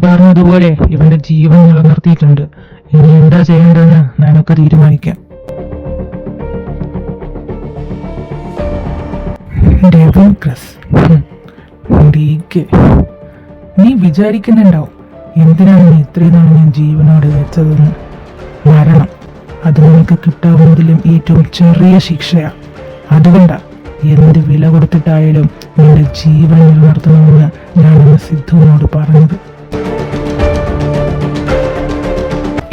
പറഞ്ഞതുപോലെ ഇവന്റെ ജീവൻ നിലനിർത്തിയിട്ടുണ്ട്. ഇനി എന്താ ചെയ്യേണ്ടതെന്ന് നമുക്ക് തീരുമാനിക്കാം. ഡെവിൻ ക്രസ്, നീ വിചാരിക്കുന്നുണ്ടാവും എന്തിനാണ് നീ ഇത്രയും നാൾ ഞാൻ ജീവനോട് വെച്ചതെന്ന്. മരണം അത് നിനക്ക് കിട്ടാവുന്നതിലും ഏറ്റവും ചെറിയ ശിക്ഷയാ. അതുകൊണ്ടാ എന്ത് വില കൊടുത്തിട്ടായാലും നിന്റെ ജീവൻ നിലനിർത്തണമെന്ന് ഞാൻ ഇന്ന് സിദ്ധുവിനോട് പറഞ്ഞത്.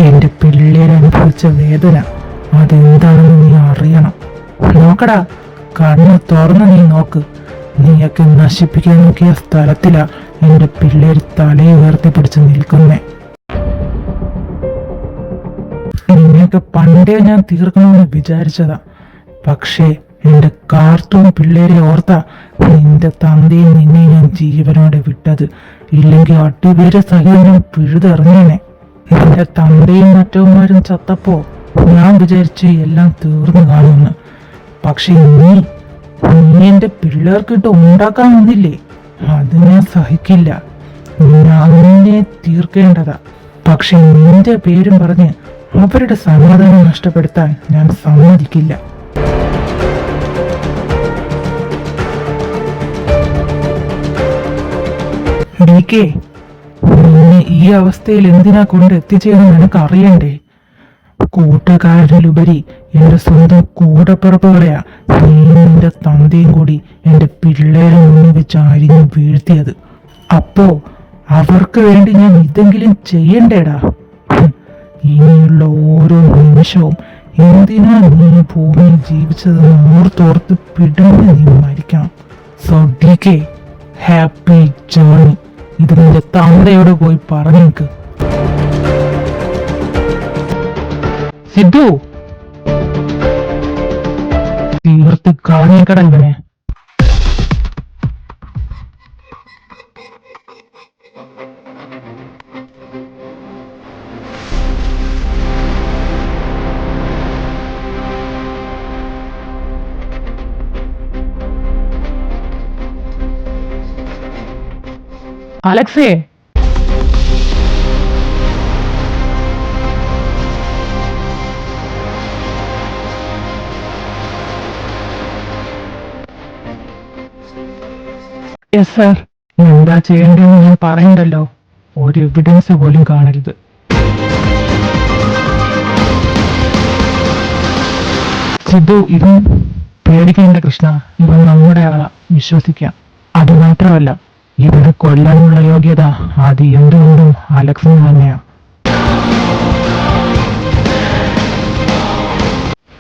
എന്റെ പിള്ളേരനുഭവിച്ച വേദന അതെന്താണെന്ന് നീ അറിയണം. നോക്കടാ, കണ്ണ് തുറന്ന് നീ നോക്ക്. നീയൊക്കെ നശിപ്പിക്കാൻ നോക്കിയ സ്ഥലത്തിലാ എന്റെ പിള്ളേർ തലയെ ഉയർത്തിപ്പിടിച്ച് നിൽക്കുന്നേ. നിന്നെയൊക്കെ പണ്ടേ ഞാൻ തീർക്കണമെന്ന് വിചാരിച്ചതാ. പക്ഷേ എന്റെ കാർട്ടൂൺ പിള്ളേരെ ഓർത്താ നിന്റെ തന്തയും നിന്നെ ഞാൻ ജീവനോടെ വിട്ടത്. ഇല്ലെങ്കിൽ അടിപേരെ സഹിതം പിഴുതെറിഞ്ഞേനെ. നിന്റെ തന്തയും മറ്റവന്മാരും ചത്തപ്പോ ഞാൻ വിചാരിച്ച് എല്ലാം തീർന്നു കാണുമെന്ന്. പക്ഷെ നീ എന്റെ പിള്ളേർക്കിട്ട് ഉണ്ടാക്കാൻ വന്നില്ലേ, അത് ഞാൻ സഹിക്കില്ല. ഞാൻ നിന്നെ തീർക്കേണ്ടതാ. പക്ഷെ നിന്റെ പേരും പറഞ്ഞ് അവരുടെ സമാധാനം നഷ്ടപ്പെടുത്താൻ ഞാൻ സമ്മതിക്കില്ല. DK, നിന്നെ ഈ അവസ്ഥയിൽ എന്തിനാ കൊണ്ട് എത്തിച്ചതെന്ന് നിനക്ക് അറിയണ്ടേ? കൂട്ടുകാരനിലുപരി എന്റെ സ്വന്തം കൂടപ്പിറപ്പുകളെയാ നീ നിന്റെ തന്തയും കൂടി എന്റെ പിള്ളേരെ മുന്നിൽ വെച്ച് അരിഞ്ഞു വീഴ്ത്തിയത്. അപ്പോ അവർക്ക് വേണ്ടി ഞാൻ ഇതെങ്കിലും ചെയ്യണ്ടേടാ. ഇനിയുള്ള ഓരോ നിമിഷവും എന്തിനാ നീ ഭൂമിയിൽ ജീവിച്ചതെന്ന് ഓർത്തോർത്ത് പിടിഞ്ഞ് നീ മരിക്കണം. So DK, happy journey. ഇത് നിന്റെ തന്തയോട് പോയി പറഞ്ഞേക്ക്. സിദ്ധു, തീർത്ത് കളഞ്ഞേക്കട ഇവനെ. അലക്സേ, യെസ് സാർ. എന്താ ചെയ്യേണ്ടതെന്ന് ഞാൻ പറയണ്ടല്ലോ. ഒരു എവിഡൻസ് പോലും കാണരുത്. സിദ്ധു, ഇവൻ പേടിക്കേണ്ട കൃഷ്ണ. ഇവൻ നമ്മുടെ ആളാ, വിശ്വസിക്കാം. അത് മാത്രമല്ല, ഇവരെ കൊല്ലാനുള്ള യോഗ്യത അത് എന്തുകൊണ്ടും അലക്സിന് തന്നെയാ.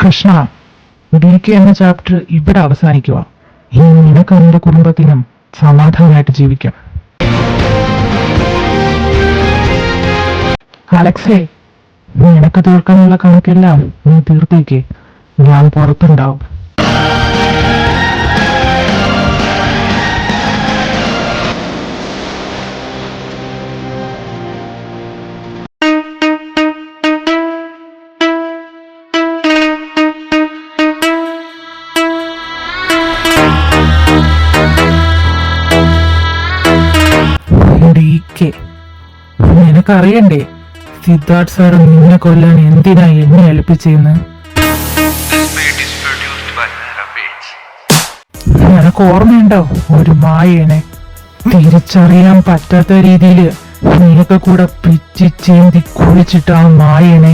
കൃഷ്ണ, DK എന്ന ചാപ്റ്റർ ഇവിടെ അവസാനിക്കുക. ഇനി നിനക്ക് നിന്റെ കുടുംബത്തിനും സമാധാനമായിട്ട് ജീവിക്കാം. അലക്സേ, നിനക്ക് തീർക്കാനുള്ള കണക്കെല്ലാം നീ തീർത്തേക്ക്. ഞാൻ പുറത്തുണ്ടാവും. DK, നിനക്കറിയണ്ടേ സിദ്ധാർത്ഥ് സാർ നിന്നെ കൊല്ലാൻ എന്തിനാ എന്നെ ഏൽപ്പിച്ചെന്ന്? നിനക്ക് ഓർമ്മയുണ്ടോ ഒരു മായേനെ തിരിച്ചറിയാൻ പറ്റാത്ത രീതിയില് നീയൊക്കെ കൂടെ പിച്ചി ചീന്തി കുഴിച്ചിട്ട ആ മായേനെ?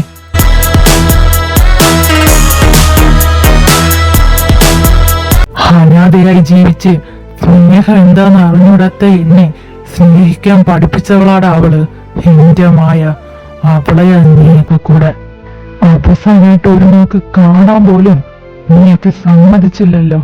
അനാഥയായി ജീവിച്ച് സ്നേഹം എന്താന്ന് അറിഞ്ഞൂടാത്ത എന്നെ സ്നേഹിക്കാൻ പഠിപ്പിച്ചവളാടാ അവള്, എന്റെ മായ. അവളെയാ നീയൊക്കെ കൂടെ അവസാനായിട്ട് ഒരു നോക്ക് കാണാൻ പോലും നീയൊക്കെ സമ്മതിച്ചില്ലല്ലോ.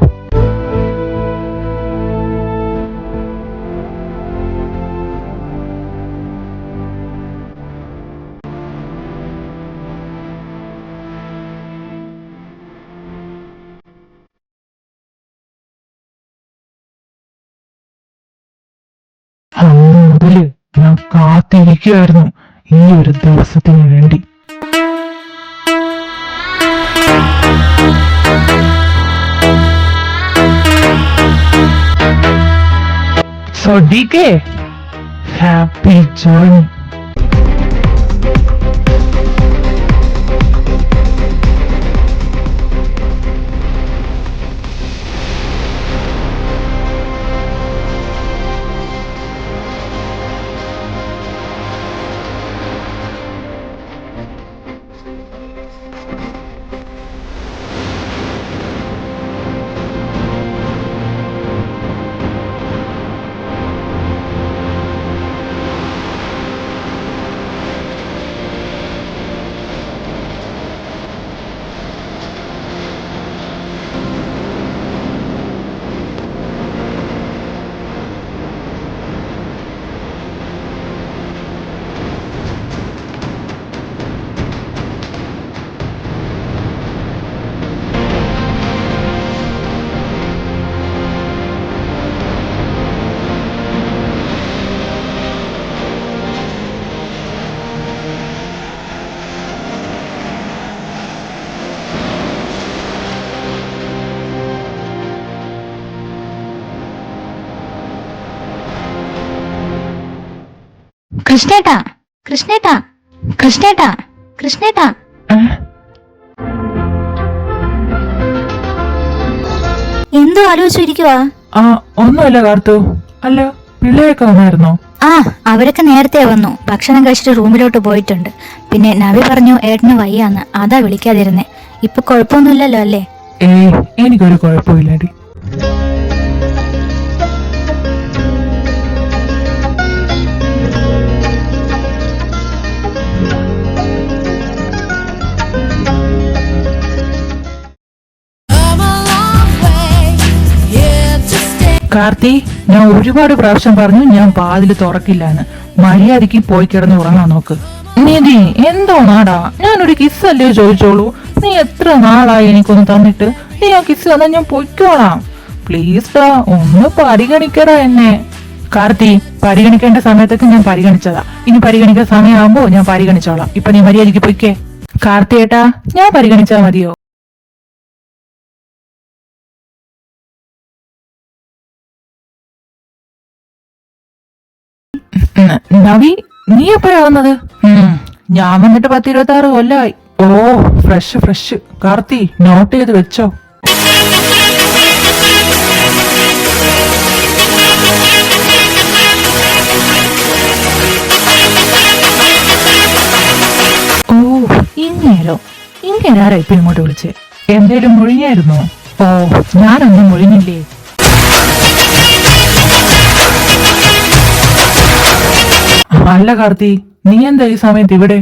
അന്ന് മുതല് ഞാൻ കാത്തിരിക്കുകയായിരുന്നു ഈ ഒരു ദിവസത്തിന് വേണ്ടി. So DK, happy journey. കൃഷ്ണേട്ടാ, കൃഷ്ണേട്ടാ, കൃഷ്ണേട്ടാ, കൃഷ്ണേട്ടാ. എന്തോ ആലോചിച്ചിരിക്കുവാ? ഒന്നുമല്ല കാർത്തു. അല്ല, പിള്ളേരൊക്കെ വന്നായിരുന്നോ? അവരൊക്കെ നേരത്തെ വന്നു. ഭക്ഷണം കഴിച്ചിട്ട് റൂമിലോട്ട് പോയിട്ടുണ്ട്. പിന്നെ നവി പറഞ്ഞു ഏട്ടന് വയ്യാന്ന്, അതാ വിളിക്കാതിരുന്നേ. ഇപ്പൊ കുഴപ്പമൊന്നുമില്ലല്ലോ അല്ലേ? എനിക്കൊരു കുഴപ്പമില്ലടി. കാർത്തി, ഞാൻ ഒരുപാട് പ്രാവശ്യം പറഞ്ഞു ഞാൻ വാതില് തുറക്കില്ലാന്ന്. മര്യാദക്ക് പോയി കിടന്ന് ഉറങ്ങാൻ നോക്ക്. നീതി എന്തോ നാടാ, ഞാനൊരു കിസ് അല്ലേ ചോദിച്ചോളൂ. നീ എത്ര നാളായി എനിക്കൊന്ന് തന്നിട്ട്. നീ ആ കിസ് തന്നാ ഞാൻ പൊയ്ക്കോളാം. പ്ലീസ് ഡാ, ഒന്ന് പരിഗണിക്കടാ എന്നെ. കാർത്തി, പരിഗണിക്കേണ്ട സമയത്തൊക്കെ ഞാൻ പരിഗണിച്ചതാ. ഇനി പരിഗണിക്കാൻ സമയമാകുമ്പോ ഞാൻ പരിഗണിച്ചോളാം. ഇപ്പൊ നീ മര്യാദക്ക് പൊയ്ക്കേ. കാർത്തി ഏട്ടാ, ഞാൻ പരിഗണിച്ചാ മതിയോ? നവി, നീ എപ്പോഴാ വന്നത്? ഞാൻ വന്നിട്ട് 10-26 കൊല്ലമായി. ഓ, ഫ്രഷ്. കാർത്തി, നോട്ട് ചെയ്ത് വെച്ചോ. ഓ, ഇങ്ങനാരാ ഇപ്പൊ ഇങ്ങോട്ട് വിളിച്ചേ? എന്തേലും മുഴിഞ്ഞായിരുന്നോ? ഓ, ഞാനൊന്നും മുഴിഞ്ഞില്ലേ. അല്ല കാർത്തി, നീ എന്താ ഈ സമയത്ത് ഇവിടെ?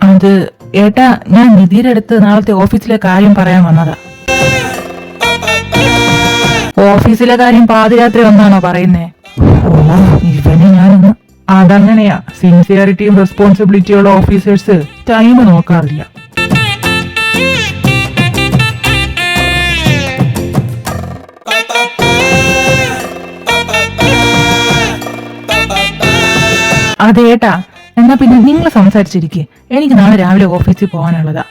അത് ഏട്ടാ, ഞാൻ നിധിയുടെ അടുത്ത് നാളത്തെ ഓഫീസിലെ കാര്യം പറയാൻ വന്നതാ. ഓഫീസിലെ കാര്യം പാതിരാത്രി വന്നാണോ പറയുന്നേ? ഓ, ഇവനെ ഞാനൊന്ന്. അതങ്ങനെയാ, സിൻസിയറിറ്റിയും റെസ്പോൺസിബിലിറ്റിയുള്ള ഓഫീസേഴ്സ് ടൈം നോക്കാറില്ല. അതേട്ടാ, എന്നാ പിന്നെ നിങ്ങൾ സംസാരിച്ചിരിക്കേ. എനിക്ക് നാളെ രാവിലെ ഓഫീസിൽ പോകാനുള്ളതാ.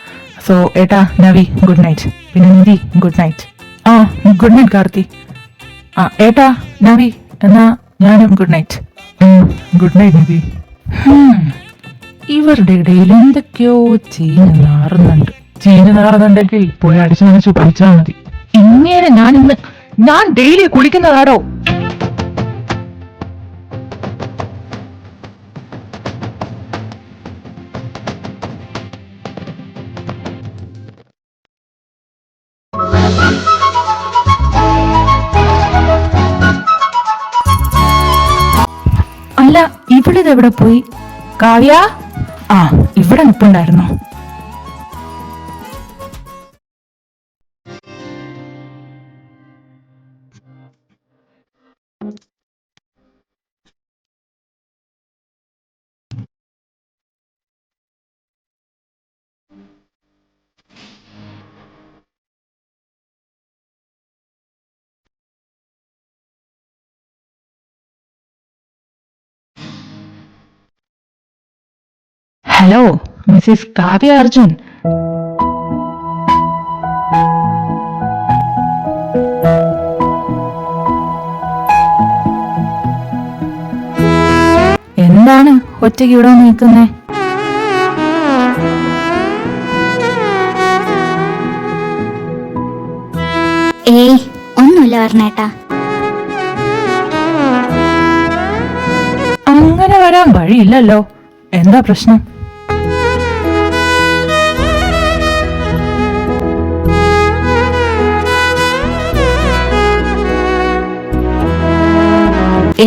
സോ ഏട്ടാ, നവി ഗുഡ് നൈറ്റ്. പിന്നെ Nidhi good night. Good night Karthi. ഏട്ടാ, നവി, എന്നാ ഞാനും good night. Good night Nidhi. ഇവരുടെ ഇടയിൽ എന്തൊക്കെയോ ചീഞ്ഞ് നാറുന്നുണ്ടെങ്കിൽ പോയി അടിച്ചു നനച്ചു പഠിച്ചാ മതി. ഇങ്ങനെ ഞാൻ ഡെയിലി കുളിക്കുന്നതാടോ. അല്ല, ഇവിടെവിടെ പോയി? കാവ്യ, ഇവിടെ നിൽപ്പുണ്ടായിരുന്നോ? Hello, Mrs Kavya Arjun. എന്താണ് ഒറ്റയ്ക്ക് ഇവിടെ നിൽക്കുന്നേ? ഏയ് ഒന്നുമില്ല വർണ്ണേട്ടാ. അങ്ങനെ വരാൻ വഴിയില്ലല്ലോ. എന്താ പ്രശ്നം?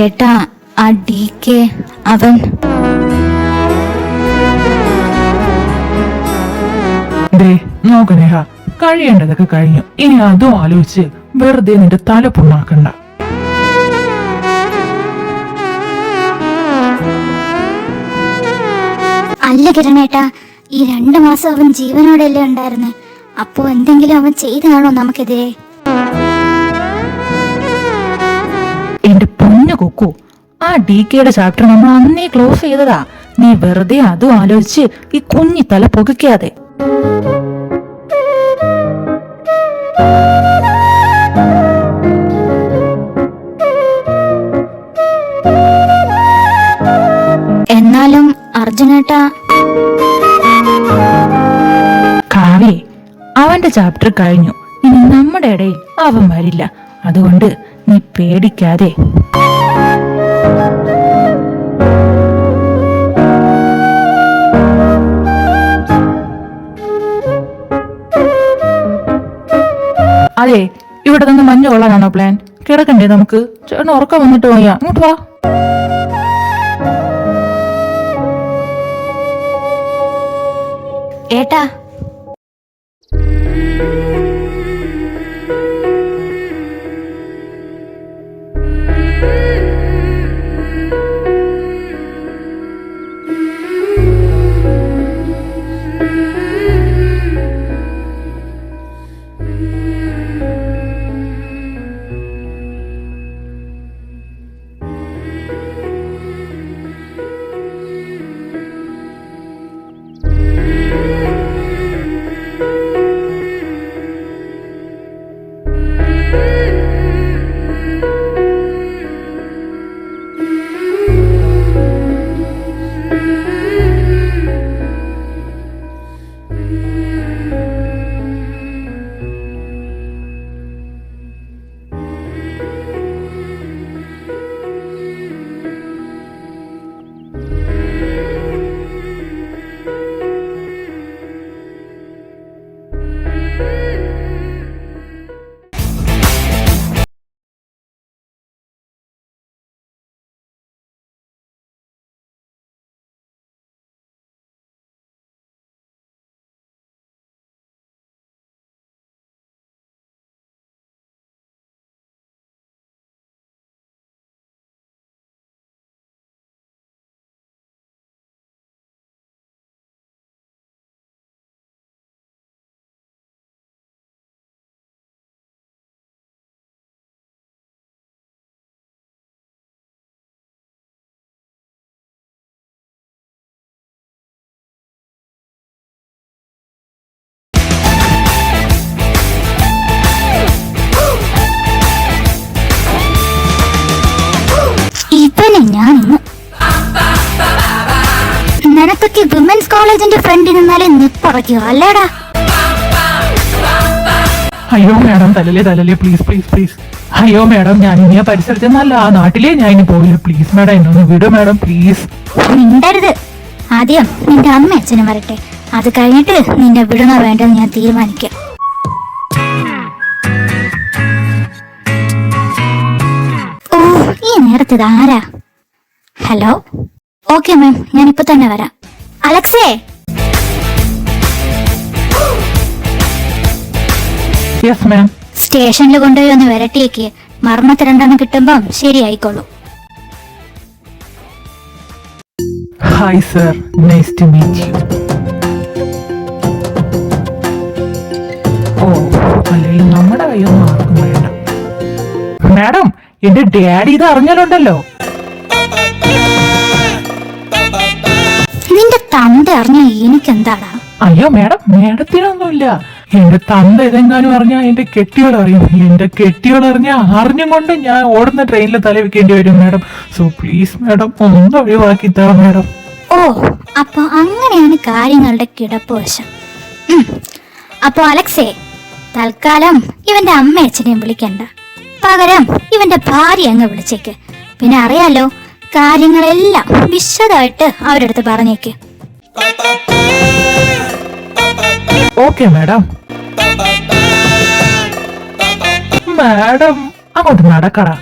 ഏട്ടാ, ആ DK അവൻ ദേ നോക്ക് നേഹ, കഴിയേണ്ടതൊക്കെ കഴിഞ്ഞു. ഇനി അതും ആലോചിച്ച് വെറുതെ നിന്റെ തല പുണ്ണാക്കണ്ട. അല്ല കിരണേട്ടാ, ഈ 2 മാസം അവൻ ജീവനോടെയല്ലേ ഉണ്ടായിരുന്നേ? അപ്പോ എന്തെങ്കിലും അവൻ ചെയ്താണോ നമുക്കെതിരെ? എന്റെ പൊന്നു കൊക്കു, ആ DKയുടെ ചാപ്റ്റർ നമ്മൾ അന്നേ ക്ലോസ് ചെയ്തതാ. നീ വെറുതെ അതും ആലോചിച്ച് ഈ കുഞ്ഞി തല പുകയ്ക്കാതെ. എന്നാലും അർജുനേട്ടാ, കാവ്യേ, അവന്റെ ചാപ്റ്റർ കഴിഞ്ഞു. ഇനി നമ്മുടെ ഇടയിൽ അവൻ വരില്ല. അതുകൊണ്ട് നീ പേടിക്കാതെ. അതെ, ഇവിടെ നിന്ന് മഞ്ഞ് കൊള്ളാനാണോ പ്ലാൻ? കിടക്കണ്ടേ നമുക്ക്? ചേട്ടൻ ഉറക്കം വന്നിട്ട് പോയാ ഇങ്ങോട്ട് വാ. ഏട്ടാ, ഞാൻ നിനക്കൊക്കെ വിമൻസ് കോളേജിന്റെ ഫ്രണ്ടിൽ നിന്നാലേ നിപ്പറയ്ക്കുക അല്ലേടാ? അയ്യോ മാഡം, തലല്ലേ പ്ലീസ് പ്ലീസ് പ്ലീസ്. അയ്യോ മാഡം, ഞാൻ ഇനി ആ പരിസരത്ത് നല്ല ആ നാട്ടിലേ ഞാൻ ഇനി പോകില്ല. പ്ലീസ് മാഡം, എന്നൊന്ന് വിടൂ മാഡം, പ്ലീസ്. മിണ്ടരുത്. ആദ്യം നിന്റെ അമ്മ അച്ഛനും വരട്ടെ, അത് കഴിഞ്ഞിട്ട് നിന്നെ വിടണോ വേണ്ടെന്ന് ഞാൻ തീരുമാനിക്കാം. ഓ, ഈ നേരത്തെ ആരാ? ഹലോ. ഓക്കെ മാം, ഞാൻ ഇപ്പൊ തന്നെ വരാം. അലക്സേ, യെസ് മാം. സ്റ്റേഷനിൽ കൊണ്ടുപോയി ഒന്ന് വരട്ടിയേക്ക്. മർമ്മത്ത് 2 കിട്ടുമ്പം ശരിയായിക്കോളൂ. Hi sir, nice to meet you. ഓ, അല്ലെങ്കിൽ നമ്മുടെ കയ്യൊന്നും ആർക്കും വേണ്ട. മാഡം, എന്റെ ഡാഡി ഇത് അറിഞ്ഞാലുണ്ടല്ലോ. നിന്റെ തന്ത അറിഞ്ഞ എനിക്കെന്താടാ? അയ്യോ മാഡം, മാഡത്തിനൊന്നുമില്ല. എന്റെ തന്ത ഇതെങ്ങാനും അറിഞ്ഞാൽ എന്റെ കെട്ടിയോൾ അറിയും. എന്റെ കെട്ടിയോൾ അറിഞ്ഞാൽ അറിഞ്ഞും കൊണ്ട് ഞാൻ ഓടുന്ന ട്രെയിനിൽ തല വെക്കേണ്ടി വരും മാഡം. സോ പ്ലീസ് മാഡം ഒന്ന് ഒഴിവാക്കി താ മാഡം. ഓ, അപ്പൊ അങ്ങനെയാണ് കാര്യങ്ങളുടെ കിടപ്പ് വശം. അപ്പൊ അലക്സേ, തൽക്കാലം ഇവന്റെ അമ്മ അച്ഛനെയും വിളിക്കണ്ട, പകരം ഇവന്റെ ഭാര്യ അങ്ങ് വിളിച്ചേക്ക്. പിന്നെ അറിയാലോ, കാര്യങ്ങളെല്ലാം വിശദമായിട്ട് അവരുടെ അടുത്ത് പറഞ്ഞേക്ക്. Okay madam. മാഡം അങ്ങോട്ട് നടക്കടാ.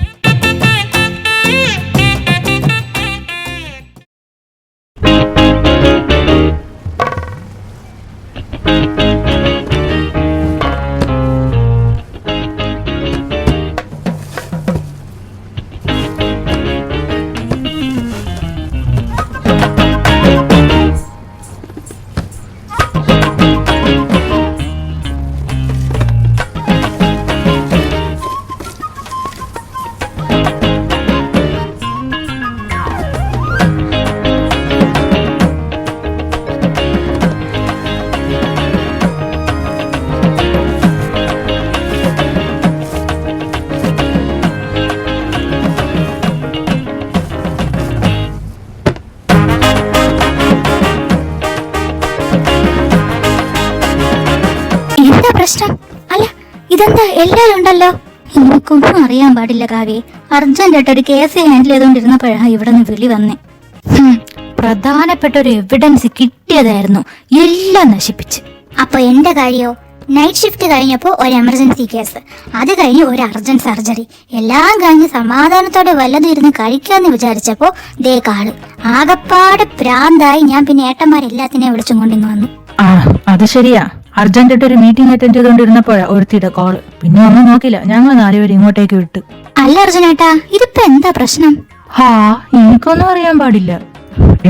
പ്രശ്നം അല്ല, ഇതെന്താ എല്ലാരും ഉണ്ടല്ലോ? എനിക്കൊന്നും അറിയാൻ പാടില്ല കാവ്യെ. അർജന്റായിട്ട് ഒരു കേസ് ഹാൻഡിൽ ചെയ്തോണ്ടിരുന്നപ്പോഴാണ് ഇവിടെ നിന്ന് വിളി വന്നേ. പ്രധാനപ്പെട്ട ഒരു എവിഡൻസ് കിട്ടിയതായിരുന്നു, എല്ലാം നശിപ്പിച്ച്. അപ്പൊ എന്റെ കാര്യോ? നൈറ്റ് ഷിഫ്റ്റ് കഴിഞ്ഞപ്പോ ഒരു എമർജൻസി കേസ്, അത് കഴിഞ്ഞ് ഒരു അർജന്റ് സർജറി, എല്ലാം കഴിഞ്ഞ് സമാധാനത്തോടെ വല്ലതും ഇരുന്ന് കഴിക്കാന്ന് വിചാരിച്ചപ്പോ ദേ കാള്. ആകപ്പാട് പ്രാന്തായി ഞാൻ പിന്നെ ഏട്ടന്മാരെല്ലാത്തിനെയും വിളിച്ചും കൊണ്ടിങ്ങ് വന്നു. ആ, അത് ശരിയാ. അർജന്റായിട്ട് ഒരു മീറ്റിംഗ് അറ്റൻഡ് ചെയ്തോണ്ടിരുന്നപ്പോഴാ ഒരുത്തിയുടെ കോള്. പിന്നെ ഒന്നും നോക്കില്ല, ഞങ്ങൾ നാലുപേരും ഇങ്ങോട്ടേക്ക് വിട്ടു. അല്ല അർജുനേട്ടാ, ഇതിപ്പോ എന്താ പ്രശ്നം? എനിക്കൊന്നും അറിയാൻ പാടില്ല.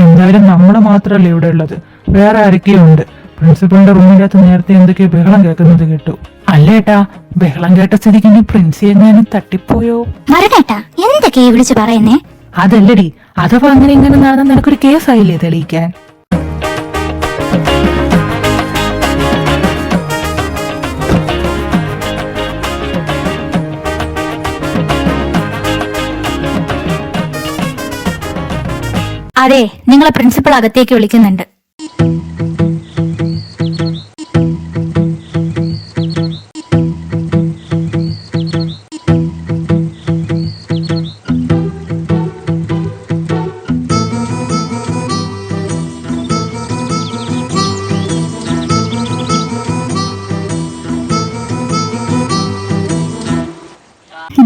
എന്തായാലും നമ്മള് മാത്രല്ലേ ഇവിടെ ഉള്ളത്, വേറെ ആരൊക്കെയോ ഉണ്ട്. പ്രിൻസിപ്പളിന്റെ റൂമിനകത്ത് നേരത്തെ എന്തൊക്കെയോ ബഹളം കേൾക്കുന്നത് കേട്ടു. അല്ലേട്ടാ, ബഹളം കേട്ട സ്ഥിതിക്ക് ഇനി പ്രിൻസി എങ്ങാനും തട്ടിപ്പോയോ? മരണേട്ടാ, എന്തൊക്കെയാ വിളിച്ചു പറയുന്നേ? അതല്ലടി, അഥവാ അങ്ങനെ ഇങ്ങനെ നടന്ന നിനക്കൊരു കേസായില്ലേ തെളിയിക്കാൻ? അതെ, നിങ്ങളെ പ്രിൻസിപ്പൾ അകത്തേക്ക് വിളിക്കുന്നുണ്ട്.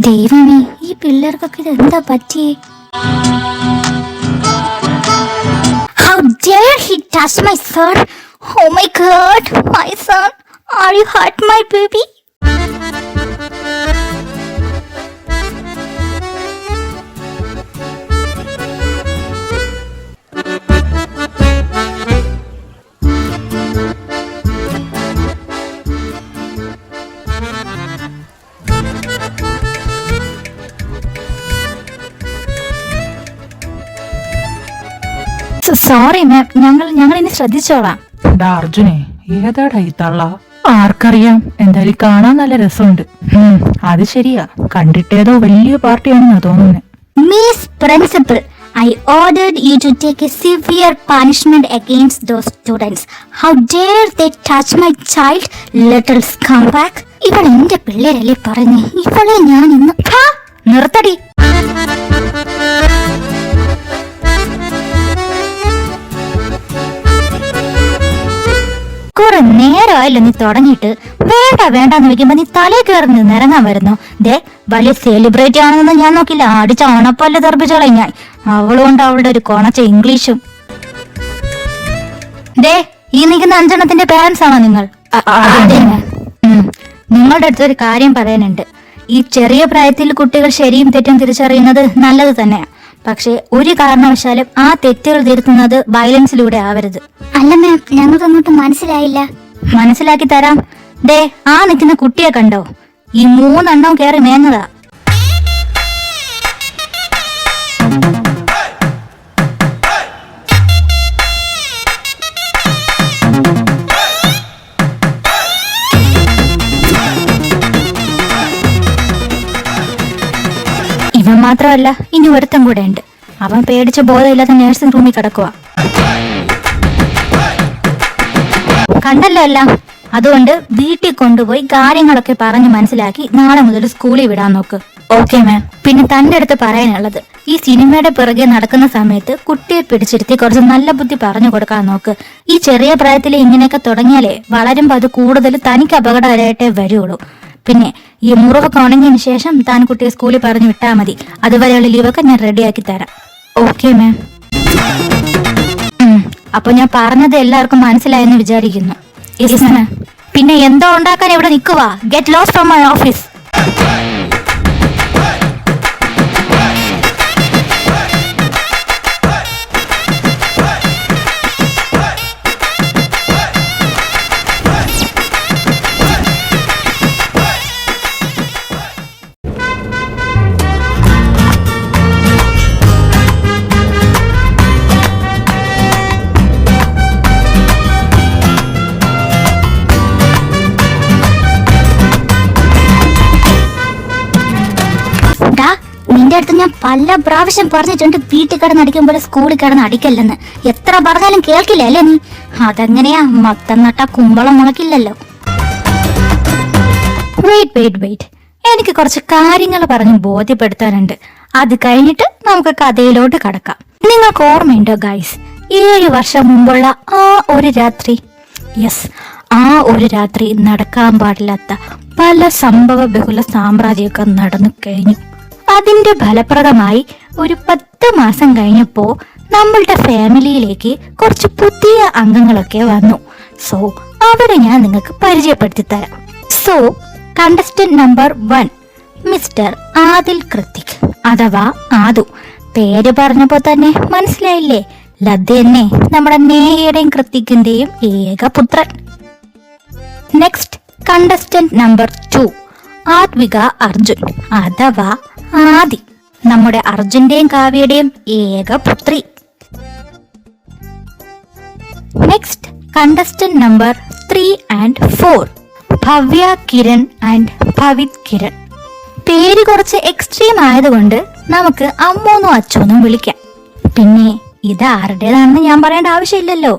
ദൈവമേ, ഈ പിള്ളേർക്കൊക്കെ ഇത് എന്താ പറ്റിയേ? How dare he touch my son? Oh my God, my son, are you hurt my baby? Sorry ma'am, ഞങ്ങൾ ഇനി ശ്രദ്ധിച്ചോളാം. അർജുനെ, ഏതാടാ ഈ തള്ള? ആർക്കറിയാം, എന്തായാലും കാണാൻ നല്ല രസമുണ്ട്. അത് ശരിയാ, കണ്ടിട്ടേതോ വലിയ പാർട്ടിയാണെന്നാ തോന്നുന്നത്. Miss Principal, I ordered you to take a severe punishment against those students. How dare they touch my child, little scumbag? ഇവൾ എന്റെ പിള്ളേരല്ലേ പറഞ്ഞേ, ഇവളെ ഞാൻ ഇന്ന് നിർത്തടി. കുറെ നേരമായല്ലോ നീ തുടങ്ങിയിട്ട്. വേണ്ട വേണ്ടെന്ന് വെക്കുമ്പോ നീ തലേ കയറി നിറങ്ങാൻ വരുന്നു. ദേ, വലിയ സെലിബ്രിറ്റി ആണെന്ന് ഞാൻ നോക്കില്ല, അടിച്ച ഓണപ്പല്ല തെറിപ്പിച്ചോളെ ഞാൻ. അവളുകൊണ്ട് അവളുടെ ഒരു കൊണച്ച ഇംഗ്ലീഷും. ദേ, ഈ നിൽക്കുന്ന 5 എണ്ണത്തിന്റെ പാരന്റ്സ് ആണോ നിങ്ങൾ? നിങ്ങളുടെ അടുത്തൊരു കാര്യം പറയാനുണ്ട്. ഈ ചെറിയ പ്രായത്തിൽ കുട്ടികൾ ശരിയും തെറ്റും തിരിച്ചറിയുന്നത് നല്ലത് തന്നെയാ. പക്ഷെ ഒരു കാരണവശാലും ആ തെറ്റുകൾ തിരുത്തുന്നത് വയലൻസിലൂടെ ആവരുത്. അല്ല മാം, ഞങ്ങൾക്കൊന്നും മനസ്സിലായില്ല. മനസ്സിലാക്കി തരാം. ദേ, ആ നിൽക്കുന്ന കുട്ടിയെ കണ്ടോ? ഈ 3 എണ്ണം കയറി മേഞ്ഞതാ. മാത്രമല്ല ഇനി ഒരുത്തം കൂടെ ഉണ്ട്. അവൻ പേടിച്ച ബോധമില്ലാത്ത നഴ്സിംഗ് റൂമിൽ കിടക്കുക. കണ്ടല്ലോ എല്ലാം. അതുകൊണ്ട് വീട്ടിൽ കൊണ്ടുപോയി കാര്യങ്ങളൊക്കെ പറഞ്ഞ് മനസ്സിലാക്കി നാളെ മുതൽ സ്കൂളിൽ വിടാൻ നോക്ക്. Okay ma'am. പിന്നെ തന്റെ അടുത്ത് പറയാനുള്ളത്, ഈ സിനിമയുടെ പിറകെ നടക്കുന്ന സമയത്ത് കുട്ടിയെ പിടിച്ചിരുത്തി കുറച്ച് നല്ല ബുദ്ധി പറഞ്ഞു കൊടുക്കാൻ നോക്ക്. ഈ ചെറിയ പ്രായത്തിൽ ഇങ്ങനെയൊക്കെ തുടങ്ങിയാലേ വളരുമ്പോൾ അത് കൂടുതൽ തനിക്ക് അപകടകരമായിട്ടേ വരുള്ളൂ. പിന്നെ ഈ മുറിവൊക്കെ ഉണങ്ങിയതിന് ശേഷം താൻ കുട്ടിയെ സ്കൂളിൽ പറഞ്ഞു വിട്ടാൽ മതി. അതുവരെയുള്ള ലീവൊക്കെ ഞാൻ റെഡിയാക്കി തരാം. Okay ma'am. അപ്പൊ ഞാൻ പറഞ്ഞത് എല്ലാവർക്കും മനസ്സിലായെന്ന് വിചാരിക്കുന്നു. പിന്നെ എന്തോ ഉണ്ടാക്കാൻ ഇവിടെ നിൽക്കുക. Get lost from my office. നിന്റെ അടുത്ത് ഞാൻ പല പ്രാവശ്യം പറഞ്ഞിട്ടുണ്ട് വീട്ടിൽ കിടന്ന് അടിക്കുമ്പോൾ സ്കൂളിൽ കിടന്ന് അടിക്കല്ലെന്ന്. എത്ര പറഞ്ഞാലും കേൾക്കില്ല അല്ലേ നീ? അതെങ്ങനെയാ? മത്തം നട്ട കുമ്പളം മുളക്കില്ലല്ലോ. വെയിറ്റ്, എനിക്ക് കുറച്ച് കാര്യങ്ങൾ പറഞ്ഞ് ബോധ്യപ്പെടുത്താനുണ്ട്. അത് കഴിഞ്ഞിട്ട് നമുക്ക് കഥയിലോട്ട് കടക്കാം. നിങ്ങൾക്ക് ഓർമ്മയുണ്ടോ ഗൈസ്, 7 വർഷം മുമ്പുള്ള ആ ഒരു രാത്രി? യെസ്, ആ ഒരു രാത്രി നടക്കാൻ പാടില്ലാത്ത പല സംഭവ ബഹുല സാമ്രാജ്യമൊക്കെ നടന്നു കഴിഞ്ഞു. അതിന്റെ ഫലപ്രദമായി ഒരു 10 മാസം കഴിഞ്ഞപ്പോ നമ്മളുടെ ഫാമിലിയിലേക്ക് കുറച്ച് പുതിയ അംഗങ്ങളൊക്കെ വന്നു. സോ അവരെ ഞാൻ നിങ്ങൾക്ക് പരിചയപ്പെടുത്തി തരാം. So contestant number 1 Mr Adil Krithik അഥവാ ആദു. പേര് പറഞ്ഞപ്പോ തന്നെ മനസ്സിലായില്ലേ? ലദ്ദ തന്നെ നമ്മുടെ നേഹയുടെയും കൃത്തിക്കിന്റെയും ഏക പുത്രൻ. Next contestant number 2 Athvika Arjun അഥവാ ആദി, നമ്മുടെ അർജുന്റെയും കാവ്യയുടെയും ഏക പുത്രി. Next contestant number 3 and 4 Bhavya Kiran and Bhavith Kiran. പേര് കുറച്ച് എക്സ്ട്രീം ആയതുകൊണ്ട് നമുക്ക് അമ്മൂന്നും അച്ഛനും വിളിക്കാം. പിന്നെ ഇത് ആരുടേതാണെന്ന് ഞാൻ പറയേണ്ട ആവശ്യമില്ലല്ലോ.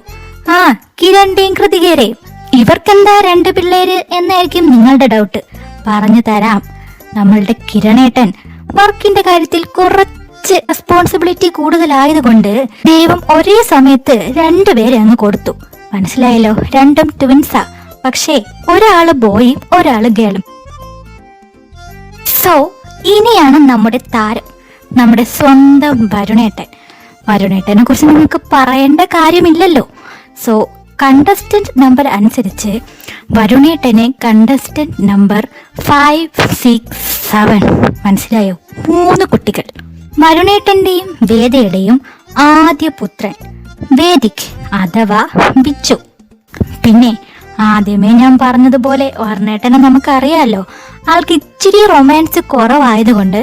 കിരണിന്റെയും കൃതികേരെയും. ഇവർക്കെന്താ 2 പിള്ളേര് എന്നായിരിക്കും നിങ്ങളുടെ ഡൗട്ട്. പറഞ്ഞു തരാം. നമ്മളുടെ കിരണേട്ടൻ വർക്കിന്റെ കാര്യത്തിൽ കുറച്ച് റെസ്പോൺസിബിലിറ്റി കൂടുതലായതുകൊണ്ട് ദൈവം ഒരേ സമയത്ത് 2 പേരെ അങ്ങ് കൊടുത്തു. മനസ്സിലായല്ലോ? 2 ട്വിൻസാ. പക്ഷേ ഒരാള് ബോയും ഒരാള് ഗേളും. സോ ഇനിയാണ് നമ്മുടെ താരം, നമ്മുടെ സ്വന്തം വരുണേട്ടൻ. വരുണേട്ടനെ കുറിച്ച് നിങ്ങൾക്ക് പറയേണ്ട കാര്യമില്ലല്ലോ. സോ കണ്ടസ്റ്റന്റ് നമ്പർ അനുസരിച്ച് വരുണേട്ടനെ കണ്ടസ്റ്റന്റ് നമ്പർ 5, 6, 7. മനസ്സിലായോ? 3 കുട്ടികൾ. വരുണേട്ടന്റെയും വേദയുടെയും ആദ്യ പുത്രൻ വേദിക് അഥവാ ബിച്ചു. പിന്നെ ആദ്യമേ ഞാൻ പറഞ്ഞതുപോലെ വർണ്ണേട്ടനെ നമുക്കറിയാലോ, ആൾക്ക് ഇച്ചിരി റൊമാൻസ് കുറവായതുകൊണ്ട്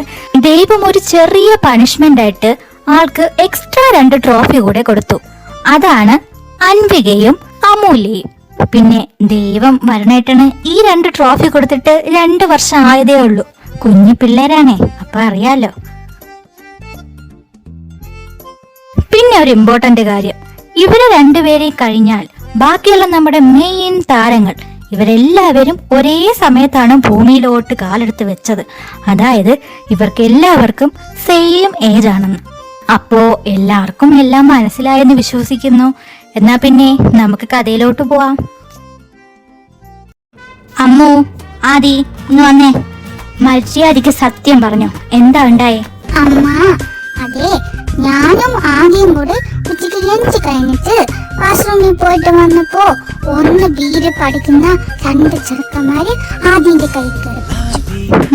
ദൈവം ഒരു ചെറിയ പണിഷ്മെന്റ് ആയിട്ട് ആൾക്ക് എക്സ്ട്രാ 2 ട്രോഫി കൂടെ കൊടുത്തു. അതാണ് അൻവികയും അമൂല്യയും. പിന്നെ ദൈവം വരുണേട്ടന് ഈ 2 ട്രോഫി കൊടുത്തിട്ട് 2 വർഷം ആയതേ ഉള്ളൂ. കുഞ്ഞു പിള്ളേരാണേ, അപ്പൊ അറിയാലോ. പിന്നെ ഒരു ഇമ്പോർട്ടന്റ് കാര്യം, ഇവരെ 2 പേരെ കഴിഞ്ഞാൽ ബാക്കിയുള്ള നമ്മുടെ മെയിൻ താരങ്ങൾ ഇവരെല്ലാവരും ഒരേ സമയത്താണ് ഭൂമിയിലോട്ട് കാലെടുത്ത് വെച്ചത്. അതായത് ഇവർക്ക് എല്ലാവർക്കും സെയിം ഏജ് ആണെന്ന്. അപ്പോ എല്ലാവർക്കും എല്ലാം മനസ്സിലായെന്ന് വിശ്വസിക്കുന്നു. എന്നാ പിന്നെ നമുക്ക് കഥയിലോട്ട് പോവാം. അമ്മു, ആദി, ഇന്ന് വന്നേ. മര്യാദയ്ക്ക് സത്യം പറഞ്ഞു, എന്താ ഉണ്ടായേ? അമ്മ, അതെ, ഞാനും ആദ്യം കൂടെ ഉച്ചയ്ക്ക് ലഞ്ച് കഴിഞ്ഞിട്ട് വാഷ്റൂമിൽ പോയിട്ട് വന്നപ്പോ 1 ബിയിൽ പഠിക്കുന്ന 2 ചെറുക്കന്മാര് ആദ്യന്റെ കൈ കയറി.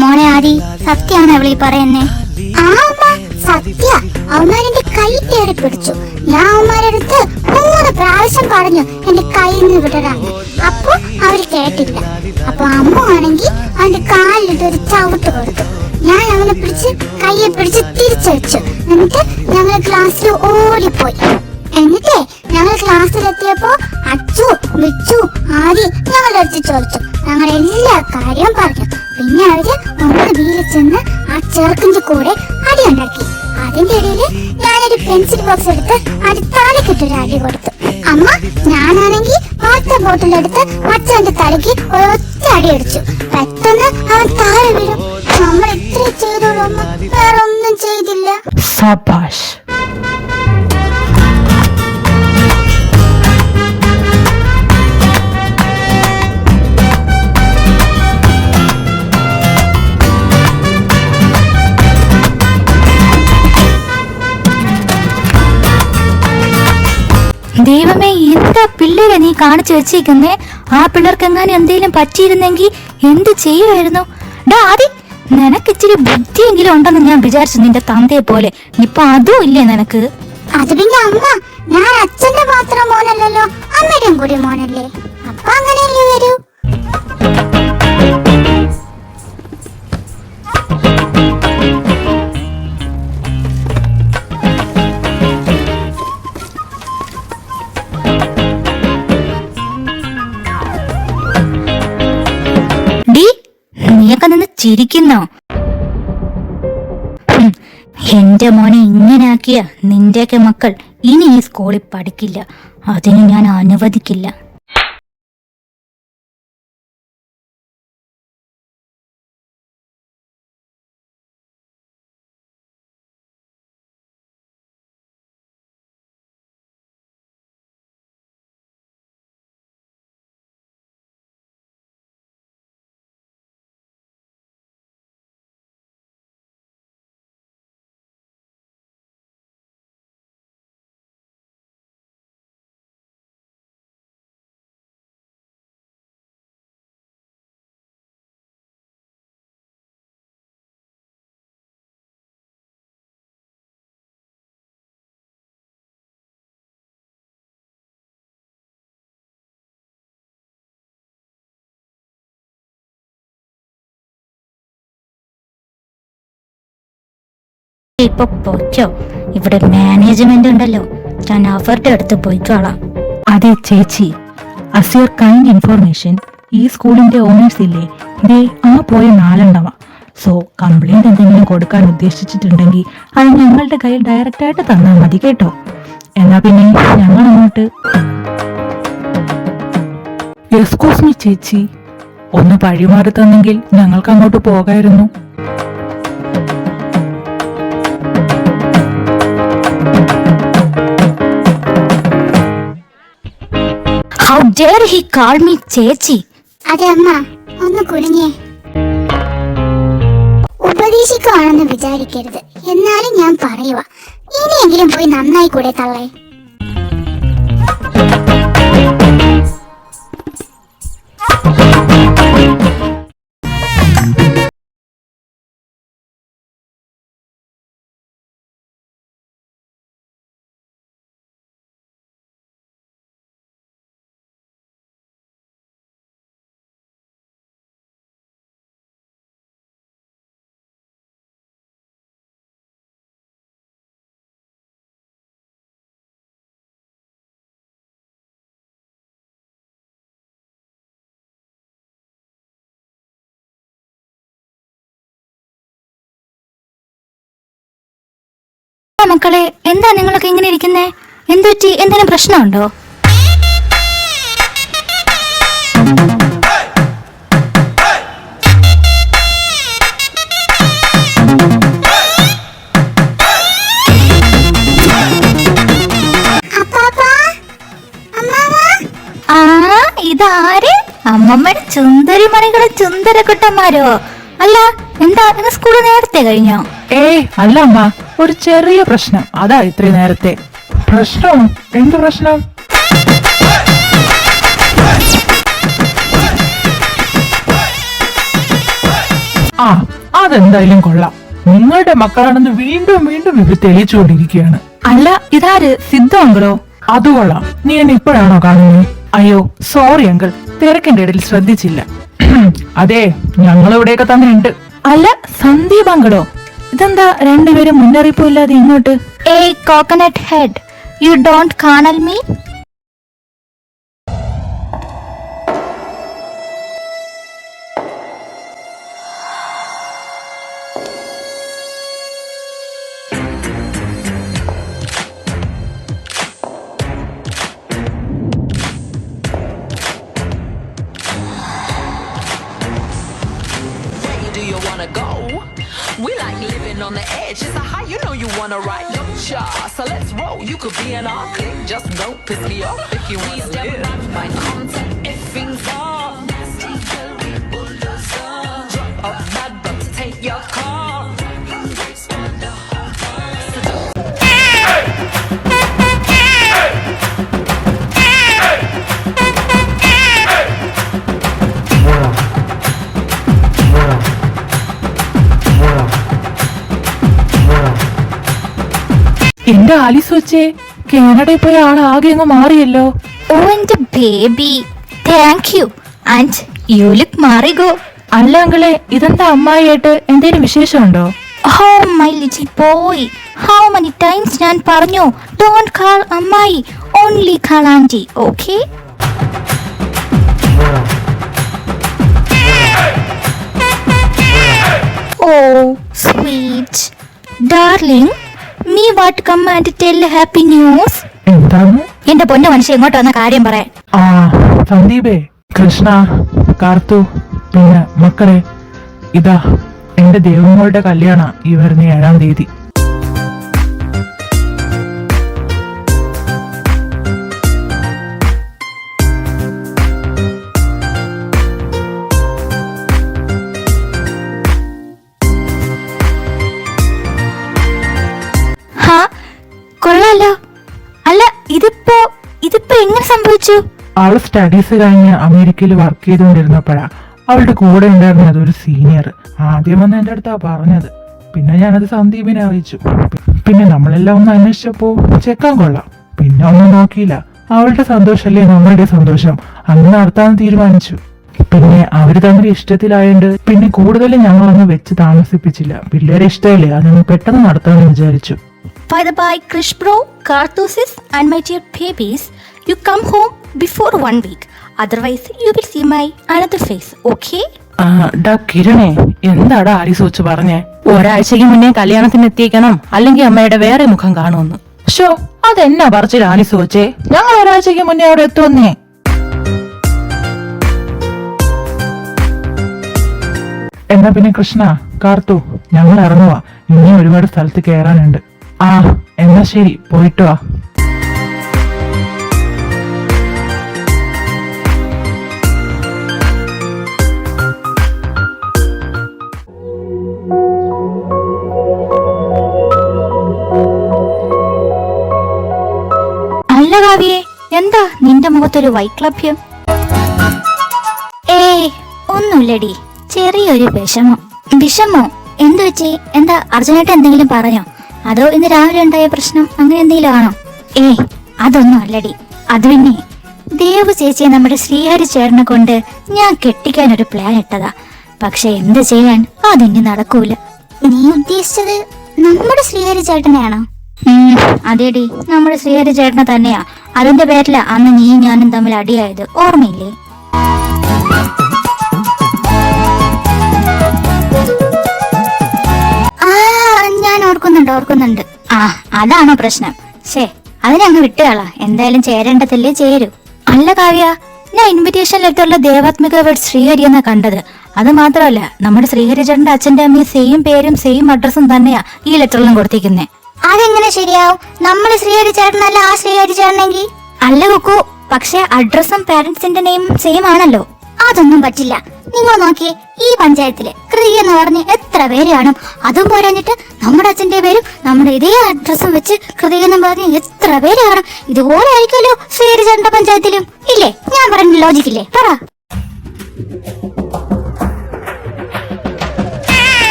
മോനെ ആദി, സത്യമാണ് അവളീ പറയുന്നേ? ആ അമ്മ, സത്യ. അവന്മാരെന്റെ കൈ തേടി പിടിച്ചു. ഞാൻ അവന്മാരെടുത്ത് 3 പ്രാവശ്യം പറഞ്ഞു എന്റെ കയ്യിൽ നിന്ന് വിടരാന്ന്. അപ്പൊ അവര് കേട്ടില്ല. അപ്പൊ അമ്മ ആണെങ്കിൽ അവന്റെ കാലിലിട്ട് ഒരു ചവിട്ട് കൊടുത്തു. ഞാൻ അവനെ പിടിച്ച് കയ്യെ പിടിച്ച് തിരിച്ചു വെച്ചു. എന്നിട്ട് ഞങ്ങൾ ക്ലാസ്സിൽ ഓടിപ്പോയി. എന്നിട്ടേ ഞങ്ങൾ ക്ലാസ്സിലെത്തിയപ്പോ അച്ചു വിച്ചു ആദി ഞങ്ങളുടെ അടുത്ത് ചോദിച്ചു. ഞങ്ങൾ എല്ലാ കാര്യവും പറഞ്ഞു. പിന്നെ അവര് ഒന്ന് വീട്ടിൽ ചെന്ന് ആ ചെറുക്കിന്റെ കൂടെ അടിയുണ്ടാക്കി. അതിന്റെ ഇടയില് ഞാനൊരു പെൻസിൽ ബോക്സ് എടുത്ത് തലക്കിട്ടൊരു അടി കൊടുത്തു. അമ്മ ഞാനാണെങ്കിൽ വാട്ടർ ബോട്ടിൽ എടുത്ത് അച്ഛന്റെ തലയ്ക്ക് ഒരൊറ്റ അടി അടിച്ചു. പെട്ടെന്ന് അവൻ താഴെ വീഴും. നമ്മൾ ഇത്ര ചെയ്തോളൂ അമ്മ, വേറെ ഒന്നും ചെയ്തില്ല. സബാഷ്. ദൈവമേ, എന്താ പിള്ളേരെ നീ കാണിച്ചു വെച്ചേക്കുന്നേ? ആ പിള്ളേർക്ക് എങ്ങാനും എന്തെങ്കിലും പറ്റിയിരുന്നെങ്കിൽ എന്ത് ചെയ്യുമായിരുന്നു? ഡാ ആദി, നിനക്ക് ഇച്ചിരി ബുദ്ധിയെങ്കിലും ഉണ്ടെന്ന് ഞാൻ വിചാരിച്ചു, നിന്റെ തന്തയെ പോലെ. ഇപ്പൊ അതും ഇല്ലേ നിനക്ക്? അത് പിന്നെ അമ്മ, ഞാൻ അച്ഛന്റെ മാത്രം മോനല്ലല്ലോ, അമ്മയുടെയും കൂടി മോനല്ലേ. അപ്പൊ അങ്ങനെയല്ലേ വരൂ. നീയൊക്കെ നിന്ന് ചിരിക്കുന്നോ? എന്റെ മോനെ ഇങ്ങനാക്കിയ നിന്റെയൊക്കെ മക്കൾ ഇനി ഈ സ്കൂളിൽ പഠിക്കില്ല. അതിന് ഞാൻ അനുവദിക്കില്ല. ഇപ്പൊ പോയിക്കോ, ഇവിടെ മാനേജ്മെന്റ് ഉണ്ടല്ലോ, ഞാൻ അവരുടെ അടുത്ത് പോയിക്കോളാം. അതെ ചേച്ചി, അസ് യുവർ കൈൻഡ് ഇൻഫോർമേഷൻ, ഈ സ്കൂളിന്റെ ഓണേഴ്സ് ഇല്ലേ, ദേ ആ പോയ 4 സോ കംപ്ലൈന്റ് എന്തെങ്കിലും കൊടുക്കാൻ ഉദ്ദേശിച്ചിട്ടുണ്ടെങ്കിൽ അത് ഞങ്ങളുടെ കയ്യിൽ ഡയറക്റ്റ് ആയിട്ട് തന്നാൽ മതി കേട്ടോ. എന്നാ പിന്നെ ഞങ്ങൾ അങ്ങോട്ട്. എക്സ്ക്യൂസ് മീ ചേച്ചി, ഒന്ന് വഴിമാറി തന്നെങ്കിൽ ഞങ്ങൾക്ക് അങ്ങോട്ട് പോകായിരുന്നു. How dare he call me ചേച്ചി? അതെ അമ്മ, ഒന്ന് കുനിഞ്ഞേ. ഉപദേശിക്കുവാണെന്ന് വിചാരിക്കരുത്, എന്നാലും ഞാൻ പറയുക, ഇനിയെങ്കിലും പോയി നന്നായി കൂടെ തള്ളേ. മക്കളെ, എന്താ നിങ്ങളൊക്കെ ഇങ്ങനെ ഇരിക്കുന്നേ? എന്തുപറ്റി? എന്തെങ്കിലും പ്രശ്നമുണ്ടോ? ഇതാര്? അമ്മമ്മയുടെ ചുന്ദരിമണികളെ ചുന്ദരക്കുട്ടന്മാരോ? അല്ല, എന്താ ഇന്ന് സ്കൂള് നേരത്തെ കഴിഞ്ഞോ? അല്ല അമ്മ, ഒരു ചെറിയ പ്രശ്നം, അതാ ഇത്രയും നേരത്തെ. പ്രശ്നം? എന്ത് പ്രശ്നം? ആ, അതെന്തായാലും കൊള്ളാം. നിങ്ങളുടെ മക്കളാണെന്ന് വീണ്ടും വീണ്ടും ഇവർ തെളിയിച്ചുകൊണ്ടിരിക്കുകയാണ്. അല്ല, ഇതാര്? സിദ്ധു അങ്കിളോ? അത് കൊള്ളാം. നീ എന്നെ ഇപ്പോഴാണോ കാണുന്നത്? അയ്യോ സോറി അങ്കിൾ, തിരക്കിന്റെ ഇടയിൽ ശ്രദ്ധിച്ചില്ല. അതെ, ഞങ്ങൾ ഇവിടെയൊക്കെ തന്നെ ഉണ്ട്. അല്ല, സന്ദീപ് അങ്കിളോ? ഇതെന്താ രണ്ടുപേരും മുന്നറിയിപ്പില്ലാതെ ഇങ്ങോട്ട്? ഏയ് coconut head, You don't corner me? Do you wanna go? We like living on the edge. It's a high, you know you wanna ride your char. So let's roll. You could be in our clique. Just don't piss me off if you wanna live. My contact if things are nasty, girl, we bulldozer. Drop a bad but take your car. എന്റെ Alice വെച്ചേ കാനഡയിൽ പോയ ആളാകെ അങ്ങ് മാറിയല്ലോ. Oh, and baby. Thank you. And you look marigo. അല്ല അങ്കിളെ, ഇതെന്താ അമ്മായിയായിട്ട് എന്തേലും വിശേഷമുണ്ടോ? Oh, my little boy. How many times ഞാൻ പറഞ്ഞു don't call അമ്മായി, only call auntie, okay? Oh, sweet. Darling, me what come and tell happy news? എന്താണ്? എന്റെ പൊന്നു മനുഷ്യ ഇങ്ങോട്ട് വന്ന കാര്യം പറയാൻ. ആ സന്ദീപേ, കൃഷ്ണ, കാർത്തു, പിന്നെ മക്കളെ, ഇതാ എന്റെ ദേവമോളുടെ കല്യാണ ഈ വരുന്ന 7-ാം തീയതി. കൊള്ളാലോ. അല്ല ഇതിപ്പോ എങ്ങനെ സംഭവിച്ചു? അവള് സ്റ്റഡീസ് കഴിഞ്ഞ് അമേരിക്കയിൽ വർക്ക് ചെയ്തുകൊണ്ടിരുന്നപ്പോഴാ അവളുടെ കൂടെ ഉണ്ടായിരുന്ന അതൊരു സീനിയർ ആദ്യം വന്ന് എന്റെ അടുത്താ പറഞ്ഞത്. പിന്നെ ഞാനത് സന്ദീപിനെ അറിയിച്ചു. പിന്നെ നമ്മളെല്ലാം ഒന്ന് അന്വേഷിച്ചപ്പോ ചെക്കാൻ കൊള്ളാം. പിന്നെ ഒന്നും നോക്കിയില്ല. അവളുടെ സന്തോഷല്ലേ നമ്മളുടെ സന്തോഷം, അന്ന് നടത്താൻ തീരുമാനിച്ചു. പിന്നെ അവര് തമ്മിൽ ഇഷ്ടത്തിലായോണ്ട് പിന്നെ കൂടുതലും ഞങ്ങളൊന്നും വെച്ച് താമസിപ്പിച്ചില്ല. പിള്ളേരെ ഇഷ്ടമല്ലേ, അതൊന്ന് പെട്ടെന്ന് നടത്താമെന്ന് വിചാരിച്ചു. By the by, Krish bro, Karthusis and my dear babies, you come home before 1 week. Otherwise, you will see my another face, okay? ഡാ കിരണേ, എന്താടാ ആലിസ് വെച്ച് പറഞ്ഞേ? ഒരാഴ്ചക്ക് മുന്നേ കല്യാണത്തിന് എത്തിക്കണം, അല്ലെങ്കിൽ അമ്മയുടെ വേറെ മുഖം കാണുമെന്ന്. ഷോ, അതെന്നാ പറിച്ചിട്ട് ആലിസ് വെച്ചേ? ഞങ്ങൾ ഒരാഴ്ചക്ക് മുന്നേ അവിടെ എത്തുവന്നേ. എന്നാ പിന്നെ കൃഷ്ണ, കാർത്തു, ഞങ്ങൾ ഇറങ്ങുവാ. ഇനി ഒരുപാട് സ്ഥലത്ത് കയറാനുണ്ട്. ആ എന്നാ ശരി, പോയിട്ട് വാ. അല്ല കാവ്യേ, എന്താ നിന്റെ മുഖത്തൊരു വൈക്ലഭ്യം? ഒന്നുമില്ലടി, ചെറിയൊരു വിഷമോ? എന്തു വെച്ചേ? എന്താ അർജുനായിട്ട് എന്തെങ്കിലും പറഞ്ഞോ? അതോ ഇന്ന് രാവിലെ ഉണ്ടായ പ്രശ്നം അങ്ങനെ എന്തെങ്കിലും ആണോ? അതൊന്നും അല്ലടി. അത് പിന്നെ ദേവു ചേച്ചിയെ നമ്മുടെ ശ്രീഹരി ചേട്ടനെ കൊണ്ട് ഞാൻ കെട്ടിക്കാനൊരു പ്ലാൻ ഇട്ടതാ. പക്ഷെ എന്ത് ചെയ്യാൻ, അതിന് നടക്കൂല. നീ ഉദ്ദേശിച്ചത് നമ്മുടെ ശ്രീഹരി ചേട്ടനെയാണോ? അതേടി, നമ്മുടെ ശ്രീഹരി ചേട്ടനെ തന്നെയാ. അതിന്റെ പേരില അന്ന് നീയും ഞാനും തമ്മിൽ അടിയായത്, ഓർമ്മയില്ലേ? ഞാൻ ഓർക്കുന്നുണ്ട്. അതാണോ പ്രശ്നം? അതിനങ്ങ് വിട്ടുകളാ. എന്തായാലും ചേരേണ്ടതല്ലേ ചേരൂ. അല്ല കാവ്യ, ഞാൻ ഇൻവിറ്റേഷൻ ലെറ്ററിലെ ദേവാത്മിക വേർഡ് ശ്രീഹരി എന്നാ കണ്ടത്. അത് മാത്രമല്ല, നമ്മുടെ ശ്രീഹരി ചേട്ടന്റെ അച്ഛന്റെ അമ്മയും സെയിം പേരും സെയിം അഡ്രസ്സും തന്നെയാ ഈ ലെറ്ററിലും കൊടുത്തിരിക്കുന്നേ. അതെങ്ങനെ ശരിയാവും? നമ്മൾ ശ്രീഹരി ചേട്ടനല്ല ആ ശ്രീഹരി ചേട്ടനെങ്കിൽ? അല്ല കുക്കു, പക്ഷെ അഡ്രസ്സും പാരന്റ്സിന്റെ നെയിം സെയിം ആണല്ലോ. അതൊന്നും പറ്റില്ല. നിങ്ങൾ നോക്കിയേ, ഈ പഞ്ചായത്തില് കൃതി എന്ന് പറഞ്ഞ് എത്ര പേര് കാണും? അതും പോരാഞ്ഞിട്ട് നമ്മുടെ അച്ഛന്റെ പേരും നമ്മുടെ ഇതേ അഡ്രസ്സും വെച്ച് കൃതി എന്ന് പറഞ്ഞ് എത്ര പേര് കാണും? ഇതുപോലെ ആയിരിക്കുമല്ലോ ശ്രീഹരി ചേട്ടന്റെ പഞ്ചായത്തിലും, ഇല്ലേ? ഞാൻ പറഞ്ഞ ലോജിക്കില്ലേ? പറ.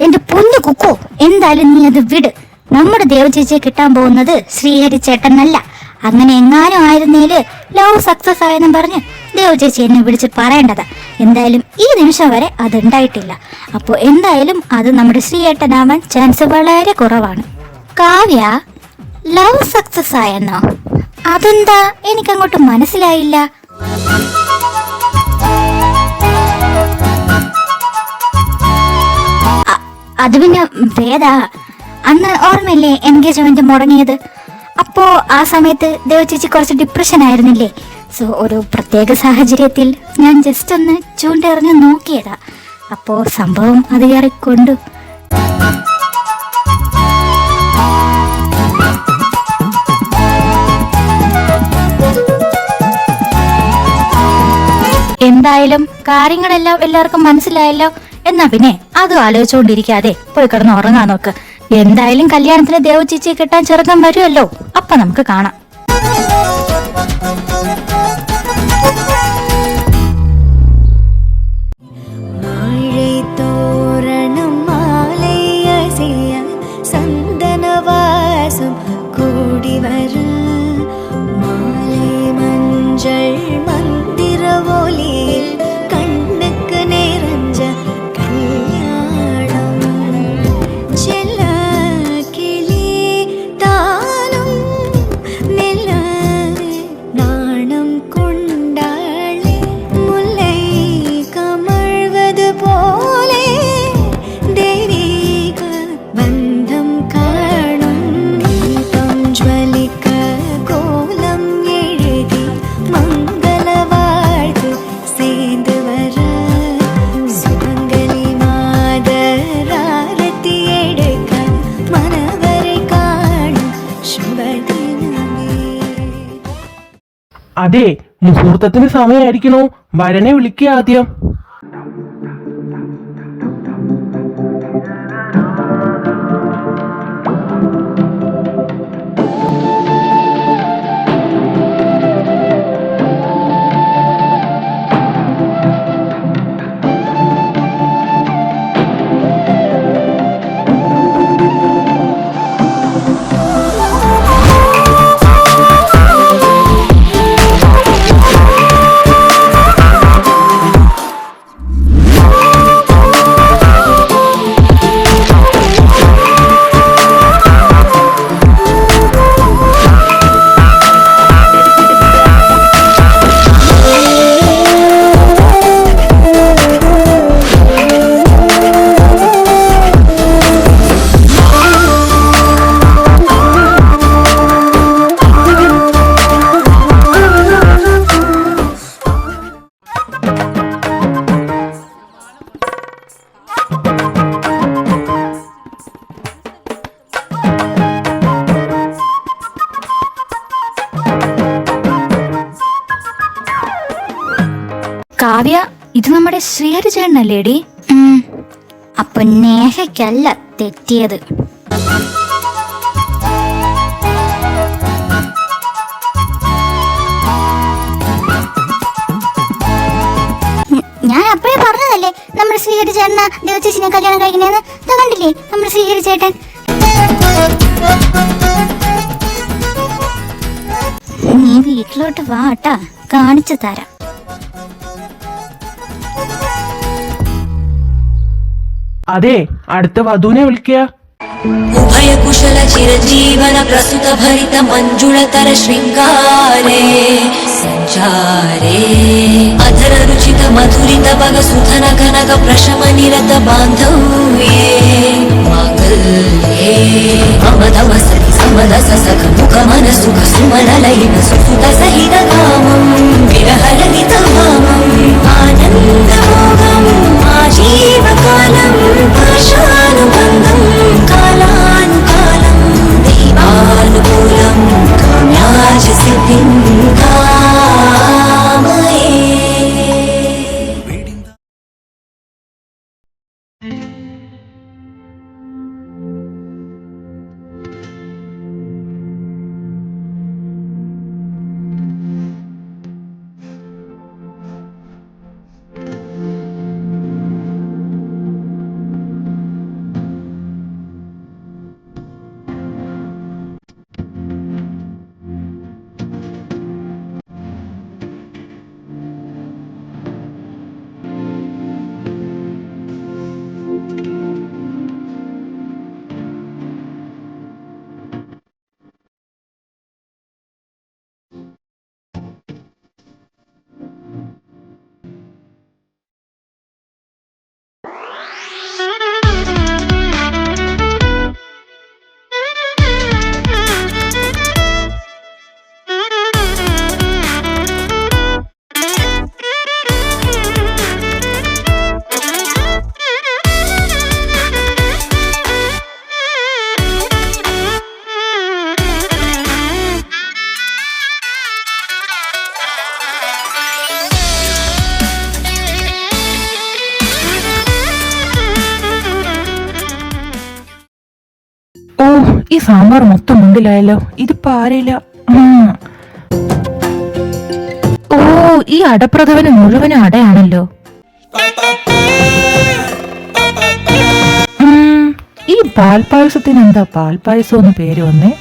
എന്റെ പൊന്നു കുക്കു, എന്തായാലും നീ അത് വിട്. നമ്മുടെ ദേവചേച്ചിയെ കിട്ടാൻ പോകുന്നത് ശ്രീഹരി ചേട്ടനല്ല. അങ്ങനെ എങ്ങാനും ആയിരുന്നേല് ലവ് സക്സസ് ആയെന്നും പറഞ്ഞ് ദേവചേച്ചി എന്നെ വിളിച്ച് പറയേണ്ടതാ. എന്തായാലും ഈ നിമിഷം വരെ അതുണ്ടായിട്ടില്ല. അപ്പോൾ എന്തായാലും അത് നമ്മുടെ ശ്രീയേട്ടനാവാൻ ചാൻസ് വളരെ കുറവാണ്. കാവ്യ ലവ് സക്സസ് ആയെന്നോ? അതെന്താ എനിക്കങ്ങോട്ട് മനസ്സിലായില്ല. അത് പിന്നെ വേദ, അന്ന് ഓർമ്മയില്ലേ എൻഗേജ്മെന്റ് മുടങ്ങിയത്? അപ്പോ ആ സമയത്ത് ദേവചേച്ചി കുറച്ച് ഡിപ്രഷൻ ആയിരുന്നില്ലേ? സോ ഒരു പ്രത്യേക സാഹചര്യത്തിൽ ഞാൻ ജസ്റ്റ് ഒന്ന് ചൂണ്ടെറിഞ്ഞ് നോക്കിയതാ. അപ്പോ സംഭവം അത് കയറിക്കൊണ്ടു. എന്തായാലും കാര്യങ്ങളെല്ലാം എല്ലാവർക്കും മനസ്സിലായല്ലോ. എന്നാ പിന്നെ അതും ആലോചിച്ചുകൊണ്ടിരിക്കാതെ പോയി കിടന്ന് ഉറങ്ങാൻ നോക്ക്. എന്തായാലും കല്യാണത്തിന് ദേവചേച്ചിയെ കിട്ടാൻ ചെറുക്കം വരുമല്ലോ, അപ്പൊ നമുക്ക് കാണാം. അതെ, മുഹൂർത്തത്തിന് സമയമായിരിക്കണോ? വരനെ വിളിക്കുക ആദ്യം. കാവ്യ, ഇത് നമ്മുടെ ശ്രീഹരി ചേട്ടനല്ലേടി? അപ്പൊ നേഹയ്ക്കല്ല തെറ്റിയത്. ഞാൻ അപ്പോഴേ പറഞ്ഞതല്ലേ നമ്മുടെ ശ്രീഹരി ചേട്ടനാ ദേവചേച്ചിനെ കല്യാണം കഴിക്കണേന്ന്. കണ്ടില്ലേ നമ്മുടെ ശ്രീഹരി ചേട്ടൻ? നീ വീട്ടിലോട്ട് വാട്ടാ, കാണിച്ചു തരാം. അതെ, അടുത്ത വധുവിനെ വിളിക്കുക. उभयकुशल चिरजीवन प्रस्तुत भरित मञ्जुलतर शृङ्गारे सञ्चारे अधर रुचित मधुरित भग सुधन कनक प्रशम निरत बान्धव्ये माङ्गल्ये ममतव सति समदस सख मुख मन सुख सुमन लयित सुसुत सहित कामं विरहरहित भामम् आनन्दभोगम् आजीवकालम् पाशानुबन्धम् कालानुकालं दैवानुकूलं काम्याच सिद्धिं कामये. ഈ സാമ്പാർ മൊത്തം മുണ്ടിലായല്ലോ. ഇതിപ്പോ ആരെയില്ല. ഓ, ഈ അടപ്രഥമന് മുഴുവനും അടയാണല്ലോ. ഈ പാൽപായസത്തിന് എന്താ പാൽപായസം എന്ന് പേര് വന്നേ?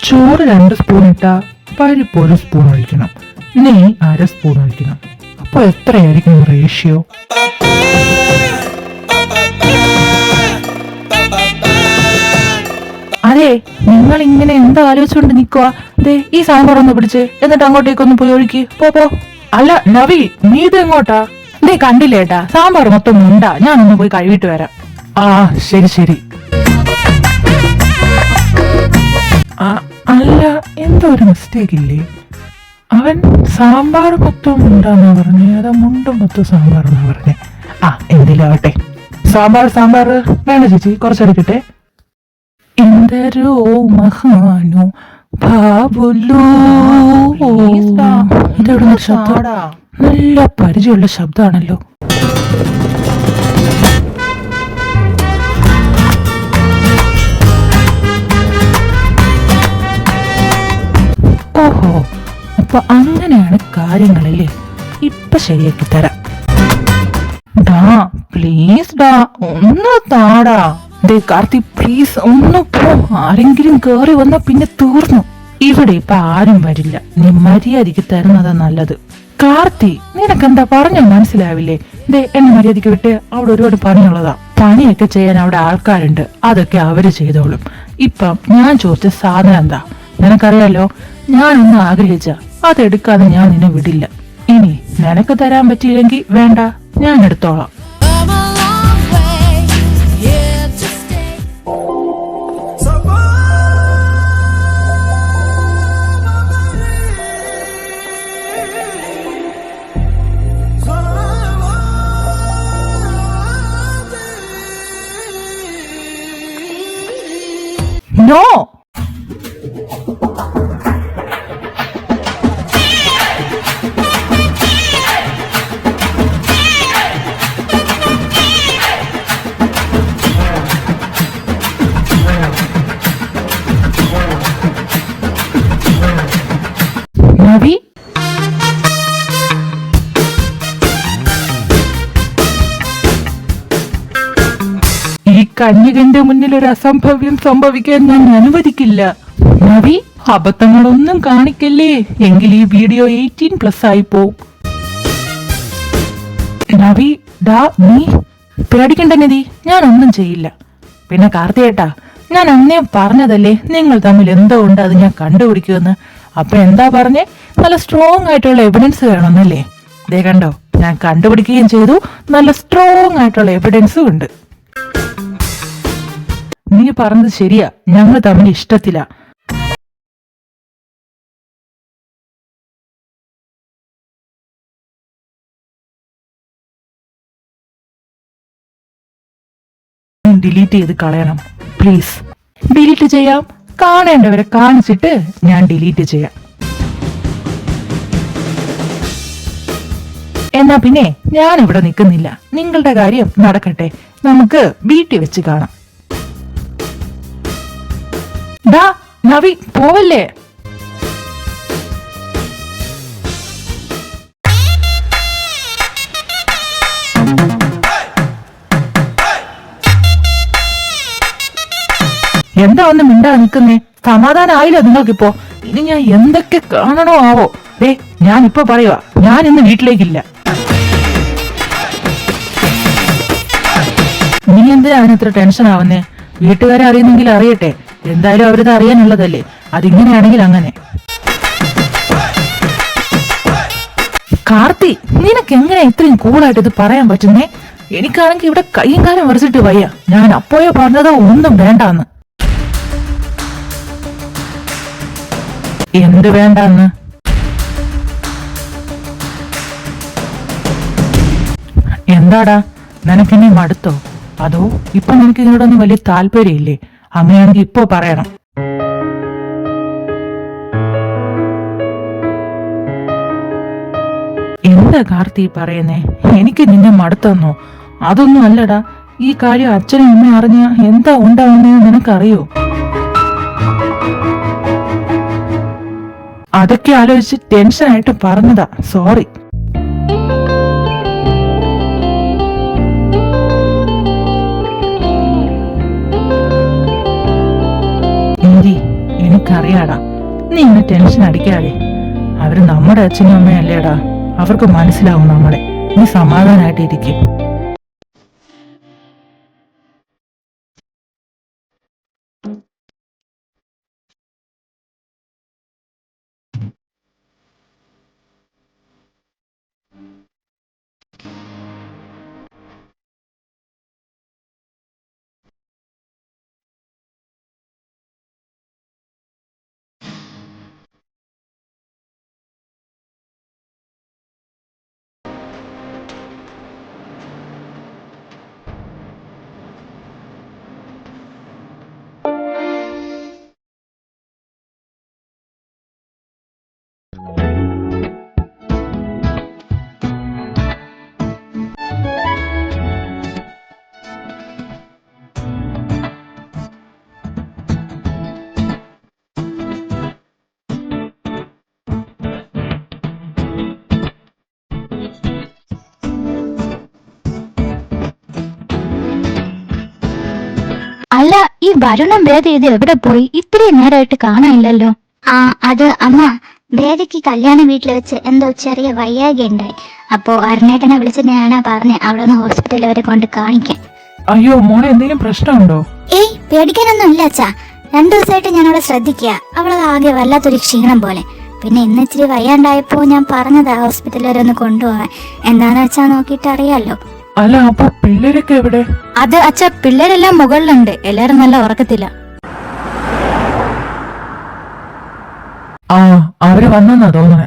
ചോറ് 2 സ്പൂൺ ഇട്ടാ പരിപ്പ് 1 സ്പൂൺ ഒഴിക്കണം, നെയ്യ് 1/2 സ്പൂൺ ഒഴിക്കണം. അപ്പൊ എത്രയായിരിക്കും റേഷ്യോ? അതെ, നിങ്ങൾ ഇങ്ങനെ എന്താ ആലോചിച്ചുകൊണ്ട് നിക്കുവാ? ദേ ഈ സാമ്പാർ ഒന്ന് പിടിച്ച് എന്നിട്ട് അങ്ങോട്ടേക്കൊന്ന് പോയി ഒഴുക്കി പോ. അല്ല നവി, നീ ഇത് എങ്ങോട്ടാ? ദേ കണ്ടില്ലേട്ടാ, സാമ്പാർ മൊത്തം ഉണ്ടാ. ഞാനൊന്ന് പോയി കഴുകിട്ട് വരാം. ആ ശരി. അല്ല, എന്തോ ഒരു മിസ്റ്റേക്ക് ഇല്ലേ? അവൻ സാമ്പാർ മൊത്തം ഉണ്ടാന്നാ പറഞ്ഞേ, അതാ മുണ്ടും മൊത്തം സാമ്പാർ എന്നാ പറഞ്ഞേ. എന്തിലാവട്ടെ. സാമ്പാർ വേണ്ട ചേച്ചി, കുറച്ചെടുക്കട്ടെ. എന്തരോ മഹാനു ബാബുലു. ഇതെവിടെ ശബ്ദം? നല്ല പരിചയമുള്ള ശബ്ദമാണല്ലോ. ഓഹോ, അപ്പൊ അങ്ങനെയാണ് കാര്യങ്ങളല്ലേ? ഇപ്പൊ ശരിയാക്കി തരാം. ഡാ പ്ലീസ് ഡാ, ഒന്ന് താടാ. ദേ കാർത്തി പ്ലീസ് ഒന്ന് പോ. ആരെങ്കിലും കേറി വന്നാ പിന്നെ തീർന്നു. ഇവിടെ ഇപ്പൊ ആരും വരില്ല. നീ മര്യാദയ്ക്ക് തരുന്നതാ നല്ലത്. കാർത്തി, നിനക്കെന്താ പറഞ്ഞ മനസ്സിലാവില്ലേ? ദേ എന്നെ മര്യാദയ്ക്ക് വിട്ട്. അവിടെ ഒരുപാട് പണിയുള്ളതാ. പണിയൊക്കെ ചെയ്യാൻ അവിടെ ആൾക്കാരുണ്ട്, അതൊക്കെ അവര് ചെയ്തോളും. ഇപ്പം ഞാൻ ചോദിച്ച സാധനം എന്താ നിനക്കറിയാലോ. ഞാനൊന്ന് ആഗ്രഹിച്ച അതെടുക്കാതെ ഞാൻ നിന്നെ വിടില്ല. ഇനി നിനക്ക് തരാൻ പറ്റിയില്ലെങ്കിൽ വേണ്ട, ഞാൻ എടുത്തോളാം. നോ, നവി, ഈ കന്യകന്റെ മുന്നിൽ ഒരു അസംഭവ്യം സംഭവിക്കാൻ ഞാൻ അനുവദിക്കില്ല. നവി, അബദ്ധങ്ങളൊന്നും കാണിക്കല്ലേ, എങ്കിൽ ഈ വീഡിയോ 18+ ആയി പോവും. നവി, ഡാ നീ പേടിക്കണ്ട നിധി, ഞാനൊന്നും ചെയ്യില്ല. പിന്നെ കാർത്തിയേട്ടാ, ഞാൻ അന്നേ പറഞ്ഞതല്ലേ നിങ്ങൾ തമ്മിൽ എന്തോ ഉണ്ട്, അത് ഞാൻ കണ്ടുപിടിക്കുമെന്ന്. അപ്പൊ എന്താ പറഞ്ഞേ? നല്ല സ്ട്രോങ് ആയിട്ടുള്ള എവിഡൻസ് വേണമെന്നല്ലേ? ദേ കണ്ടോ, ഞാൻ കണ്ടുപിടിക്കുകയും ചെയ്തു. നല്ല സ്ട്രോങ് ആയിട്ടുള്ള എവിഡൻസും ഉണ്ട്. നീ പറഞ്ഞത് ശരിയാ, ഞങ്ങൾ തമ്മിൽ ഇഷ്ടത്തില. ഡിലീറ്റ് ചെയ്ത് കളയണം പ്ലീസ്. ഡിലീറ്റ് ചെയ്യാം, കാണേണ്ടവരെ കാണിച്ചിട്ട് ഞാൻ ഡിലീറ്റ് ചെയ്യാം. എന്നാ പിന്നെ ഞാൻ ഇവിടെ നിൽക്കുന്നില്ല, നിങ്ങളുടെ കാര്യം നടക്കട്ടെ. നമുക്ക് വീട്ടിൽ വെച്ച് കാണാം. ഡാ നവി, പോവല്ലേ? എന്താ ഒന്ന് മിണ്ടാ നിൽക്കുന്നേ? സമാധാനമായില്ലോ നിങ്ങൾക്കിപ്പോ? ഇനി ഞാൻ എന്തൊക്കെ കാണണോ ആവോ. ദേ ഞാൻ ഇപ്പൊ പറയുവാ, ഞാൻ ഇന്ന് വീട്ടിലേക്കില്ല. നീ എന്തിനാ അതിനത്ര ടെൻഷൻ ആവുന്നേ? വീട്ടുകാരെ അറിയുന്നെങ്കിൽ അറിയട്ടെ, എന്തായാലും അവരത് അറിയാനുള്ളതല്ലേ. അതിങ്ങനെയാണെങ്കിൽ അങ്ങനെ. കാർത്തി, നിനക്ക് എങ്ങനെ ഇത്രയും കൂളായിട്ട് ഇത് പറയാൻ പറ്റുന്നേ? എനിക്കാണെങ്കിൽ ഇവിടെ കൈയും കാലം വരച്ചിട്ട് വയ്യ. ഞാൻ അപ്പോഴേ പറഞ്ഞതോ ഒന്നും വേണ്ടാന്ന്. എന്ത് വേണ്ടാന്ന്? എന്താടാ, നിനക്കിനി മടുത്തോ? അതോ ഇപ്പൊ നിനക്ക് ഇതിനോടൊന്നും വലിയ താല്പര്യമില്ലേ? അങ്ങനെയാണെങ്കിൽ ഇപ്പൊ പറയണം. എന്താ കാർത്തി പറയുന്നേ? എനിക്ക് നിന്നെ മടുത്തെന്നോ? അതൊന്നും അല്ലടാ, ഈ കാര്യം അച്ഛനും അമ്മയും അറിഞ്ഞ എന്താ ഉണ്ടാവുന്നതെന്ന് നിനക്കറിയോ? അതൊക്കെ ആലോചിച്ച് ടെൻഷനായിട്ട് പറഞ്ഞതാ, സോറി. എനിക്കറിയാടാ, നീ ഇങ്ങനെ ടെൻഷൻ അടിക്കാതെ. അവര് നമ്മുടെ അച്ഛനും അമ്മയല്ലേടാ, അവർക്ക് മനസ്സിലാവും നമ്മളെ. നീ സമാധാനായിട്ടിരിക്കും. അല്ല, ഈ വരുണം ഭേദ ഇത് എവിടെ പോയി? ഇത്രയും നേരമായിട്ട് കാണാനില്ലല്ലോ. ആ അത് അമ്മ, ഭേദയ്ക്ക് കല്യാണ വീട്ടിൽ വെച്ച് എന്തോ ചെറിയ വയ്യായ്ക ഉണ്ടായി. അപ്പോ അരുണേട്ടനെ വിളിച്ച് ഞാനാ പറഞ്ഞേ അവിടെ നിന്ന് ഹോസ്പിറ്റലിൽ വരെ കൊണ്ട് കാണിക്കാൻ. അയ്യോ മോളെ, എന്തെങ്കിലും പ്രശ്നമുണ്ടോ? ഏയ് പേടിക്കാനൊന്നും ഇല്ല അച്ഛാ. 2 ദിവസമായിട്ട് ഞാൻ അവിടെ ശ്രദ്ധിക്കുക. അവളത് ആകെ വല്ലാത്തൊരു ക്ഷീണം പോലെ. പിന്നെ ഇന്ന് ഇച്ചിരി വയ്യാണ്ടായപ്പോ ഞാൻ പറഞ്ഞതാ ഹോസ്പിറ്റലിൽ വരെ ഒന്ന് കൊണ്ടുപോകാൻ. എന്താന്ന് വെച്ചാ നോക്കിയിട്ട് അറിയാലോ. അല്ല, അപ്പൊ പിള്ളേരൊക്കെ എവിടെ? അത് അച്ഛ, പിള്ളേരെല്ലാം മുകളിലുണ്ട്. എല്ലാരും നല്ല ഉറക്കത്തില്ല. ആ, അവര് വന്നെന്നാ തോന്നണേ.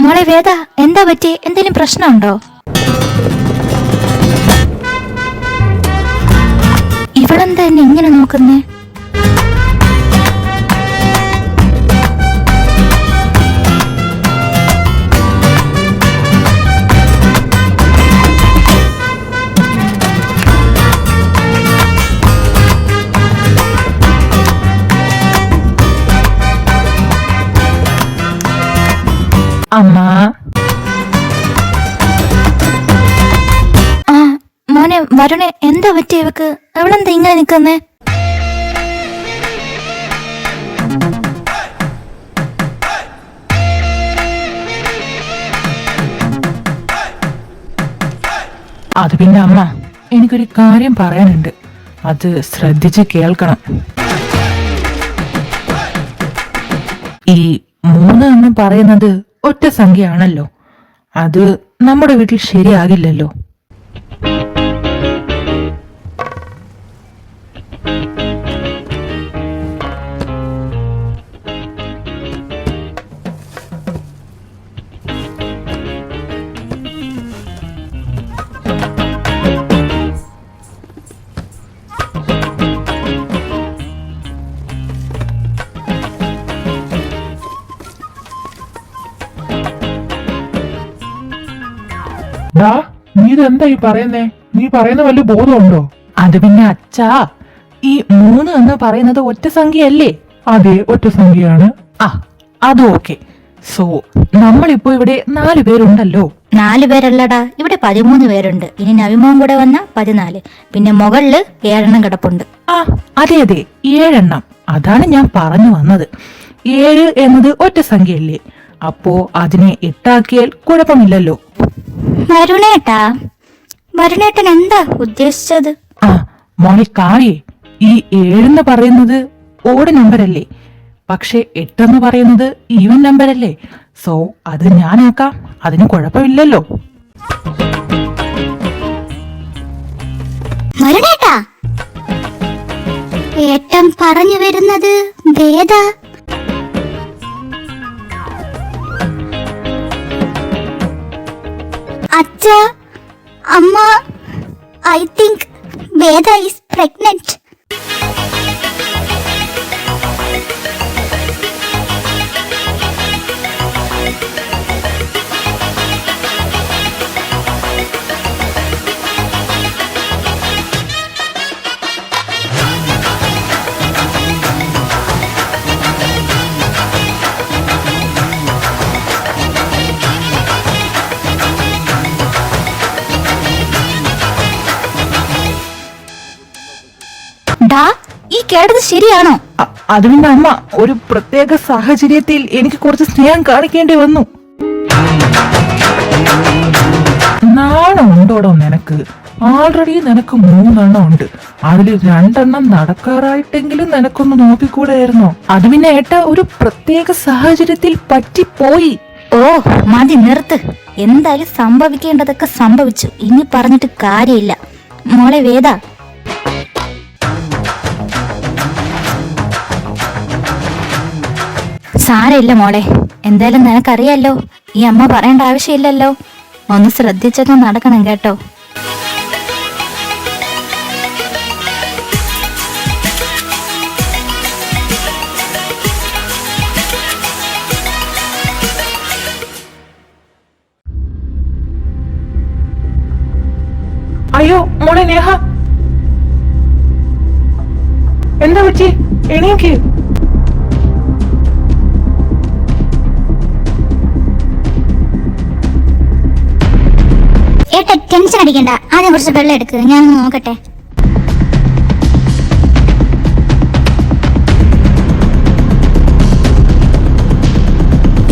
മോളെ വേദ, എന്താ പറ്റി? എന്തെങ്കിലും പ്രശ്നമുണ്ടോ? ഇവളെന്താ എന്നെ ഇങ്ങനെ നോക്കുന്നേ? അമ്മ, ആ മോനെ വരുണെ, എന്താ പറ്റി ഇവക്ക്? അവളെന്താ ഇങ്ങനെ നിക്കുന്നേ? അത് പിന്നെ അമ്മ, എനിക്കൊരു കാര്യം പറയാനുണ്ട്. അത് ശ്രദ്ധിച്ച് കേൾക്കണം. ഈ 3 എന്ന് പറയുന്നത് ഒറ്റ സംഖ്യയാണല്ലോ. അത് നമ്മുടെ വീട്ടിൽ ശരിയാകില്ലല്ലോ. ഡാ, നീ ഇതെന്താ ഈ പറയുന്നേ? നീ പറയുന്ന വല്ല ബോധമുണ്ടോ? അത് പിന്നെ അച്ഛാ, ഈ 3 എന്ന് പറയുന്നത് ഒറ്റ സംഖ്യയല്ലേ? അതെ, ഒറ്റ സംഖ്യയാണ്. ആ, അത് ഓക്കെ. സോ നമ്മളിപ്പോ ഇവിടെ 4 പേരുണ്ടല്ലോ. 4 പേരല്ലടാ, ഇവിടെ 13 പേരുണ്ട്. ഇനി നവിമോൻ കൂടെ വന്ന 14. പിന്നെ മുകളില് 7 കിടപ്പുണ്ട്. ആ, അതെ അതെ, 7. അതാണ് ഞാൻ പറഞ്ഞു വന്നത്. 7 എന്നത് ഒറ്റ സംഖ്യയല്ലേ? അപ്പോ അതിനെ 8 ആക്കിയാൽ കുഴപ്പമില്ലല്ലോ. വരുണേട്ടാ, വരുണേട്ടൻ എന്താ ഉദ്ദേശിച്ചത്? ആ മോളെ കാളിയെ, ഈ 7 എന്ന് പറയുന്നത് ഓഡ് നമ്പർ അല്ലേ? പക്ഷെ 8 എന്ന് പറയുന്നത് ഈവൻ നമ്പർ അല്ലേ? സോ അത് ഞാനാക്കാം, അതിന് കുഴപ്പമില്ലല്ലോ. വരുണേട്ടാ, ഏട്ടൻ പറഞ്ഞു വരുന്നത് വേദ. അച്ഛ, അമ്മ, I think Veda is pregnant. ഡാ, ഈ കേട്ടത് ശരിയാണോ? അത് പിന്നെ അമ്മ, ഒരു പ്രത്യേക സാഹചര്യത്തിൽ എനിക്ക് കുറച്ച് സ്നേഹം കാണിക്കേണ്ടി വന്നു. നാണമുണ്ടോടോ നിനക്ക്? ഓൾറെഡി നിനക്ക് 3 എണ്ണം ഉണ്ട്. അതിൽ 2 എണ്ണം നടക്കാറായിട്ടെങ്കിലും നിനക്കൊന്ന് നോക്കിക്കൂടായിരുന്നോ? അത് പിന്നെ ഏട്ടാ ഒരു പ്രത്യേക സാഹചര്യത്തിൽ പറ്റിപ്പോയി. ഓ മതി, നിർത്ത്. എന്തായാലും സംഭവിക്കേണ്ടതൊക്കെ സംഭവിച്ചു. ഇനി പറഞ്ഞിട്ട് കാര്യമില്ല. മോളെ വേദ, സാരമില്ല മോളെ. എന്തായാലും നിനക്കറിയാലോ, ഈ അമ്മ പറയേണ്ട ആവശ്യമില്ലല്ലോ. ഒന്ന് ശ്രദ്ധിച്ചൊക്കെ നടക്കണം കേട്ടോ. അയ്യോ മോളെ നേഹ, എന്താ പറ്റി? എണീക്ക്. ഏട്ടാ ടെൻഷൻ അടിക്കണ്ട, ആദ്യം കുറച്ച് വെള്ളം എടുക്കുക, ഞാനൊന്ന് നോക്കട്ടെ.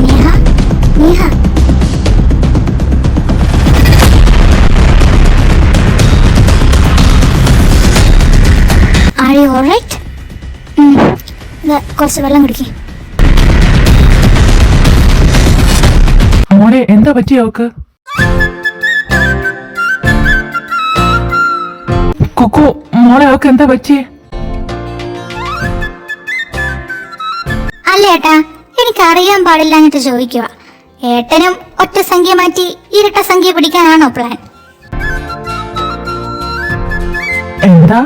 Neha, Neha, are you alright? കുറച്ച് വെള്ളം കുടിക്കേ. മോളെ എന്താ പറ്റി അവക്ക്? കുക്കു മോളെ അവക്ക് എന്താ പറ്റി? അല്ല ഏട്ടാ, എനിക്കറിയാൻ പാടില്ലാഞ്ഞിട്ട് ചോദിക്കുക. ഏട്ടനും ഒറ്റ സംഖ്യ മാറ്റി ഇരട്ട സംഖ്യ പിടിക്കാനാണോ പ്ലാൻ? എന്താ?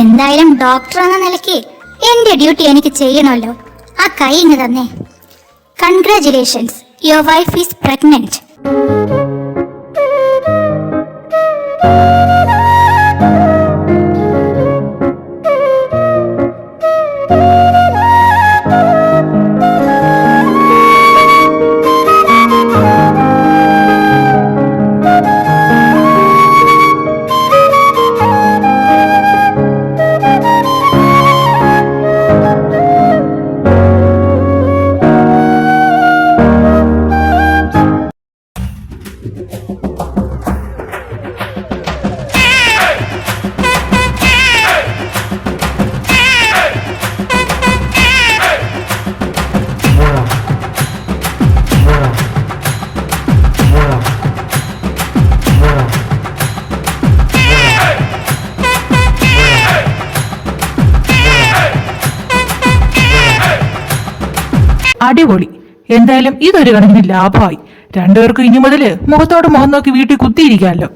എന്തായാലും ഡോക്ടർ എന്ന നിലയ്ക്ക് എന്റെ ഡ്യൂട്ടി എനിക്ക് ചെയ്യണമല്ലോ. ആ കൈ ഇങ്ങ് തന്നെ. Congratulations, your wife is pregnant. അടിപൊളി. എന്തായാലും ഇതൊരു കണക്കിന് ലാഭമായി. രണ്ടുപേർക്കും ഇനി മുതല് മുഖത്തോട് മുഖം നോക്കി വീട്ടിൽ കുത്തിയിരിക്കാമല്ലോ.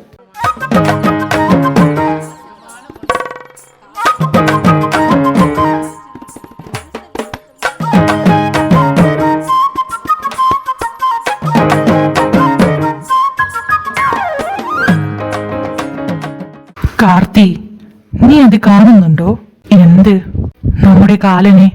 കാർത്തി, നീ അത് കാണുന്നുണ്ടോ? എന്ത്? നമ്മുടെ കാലനെ.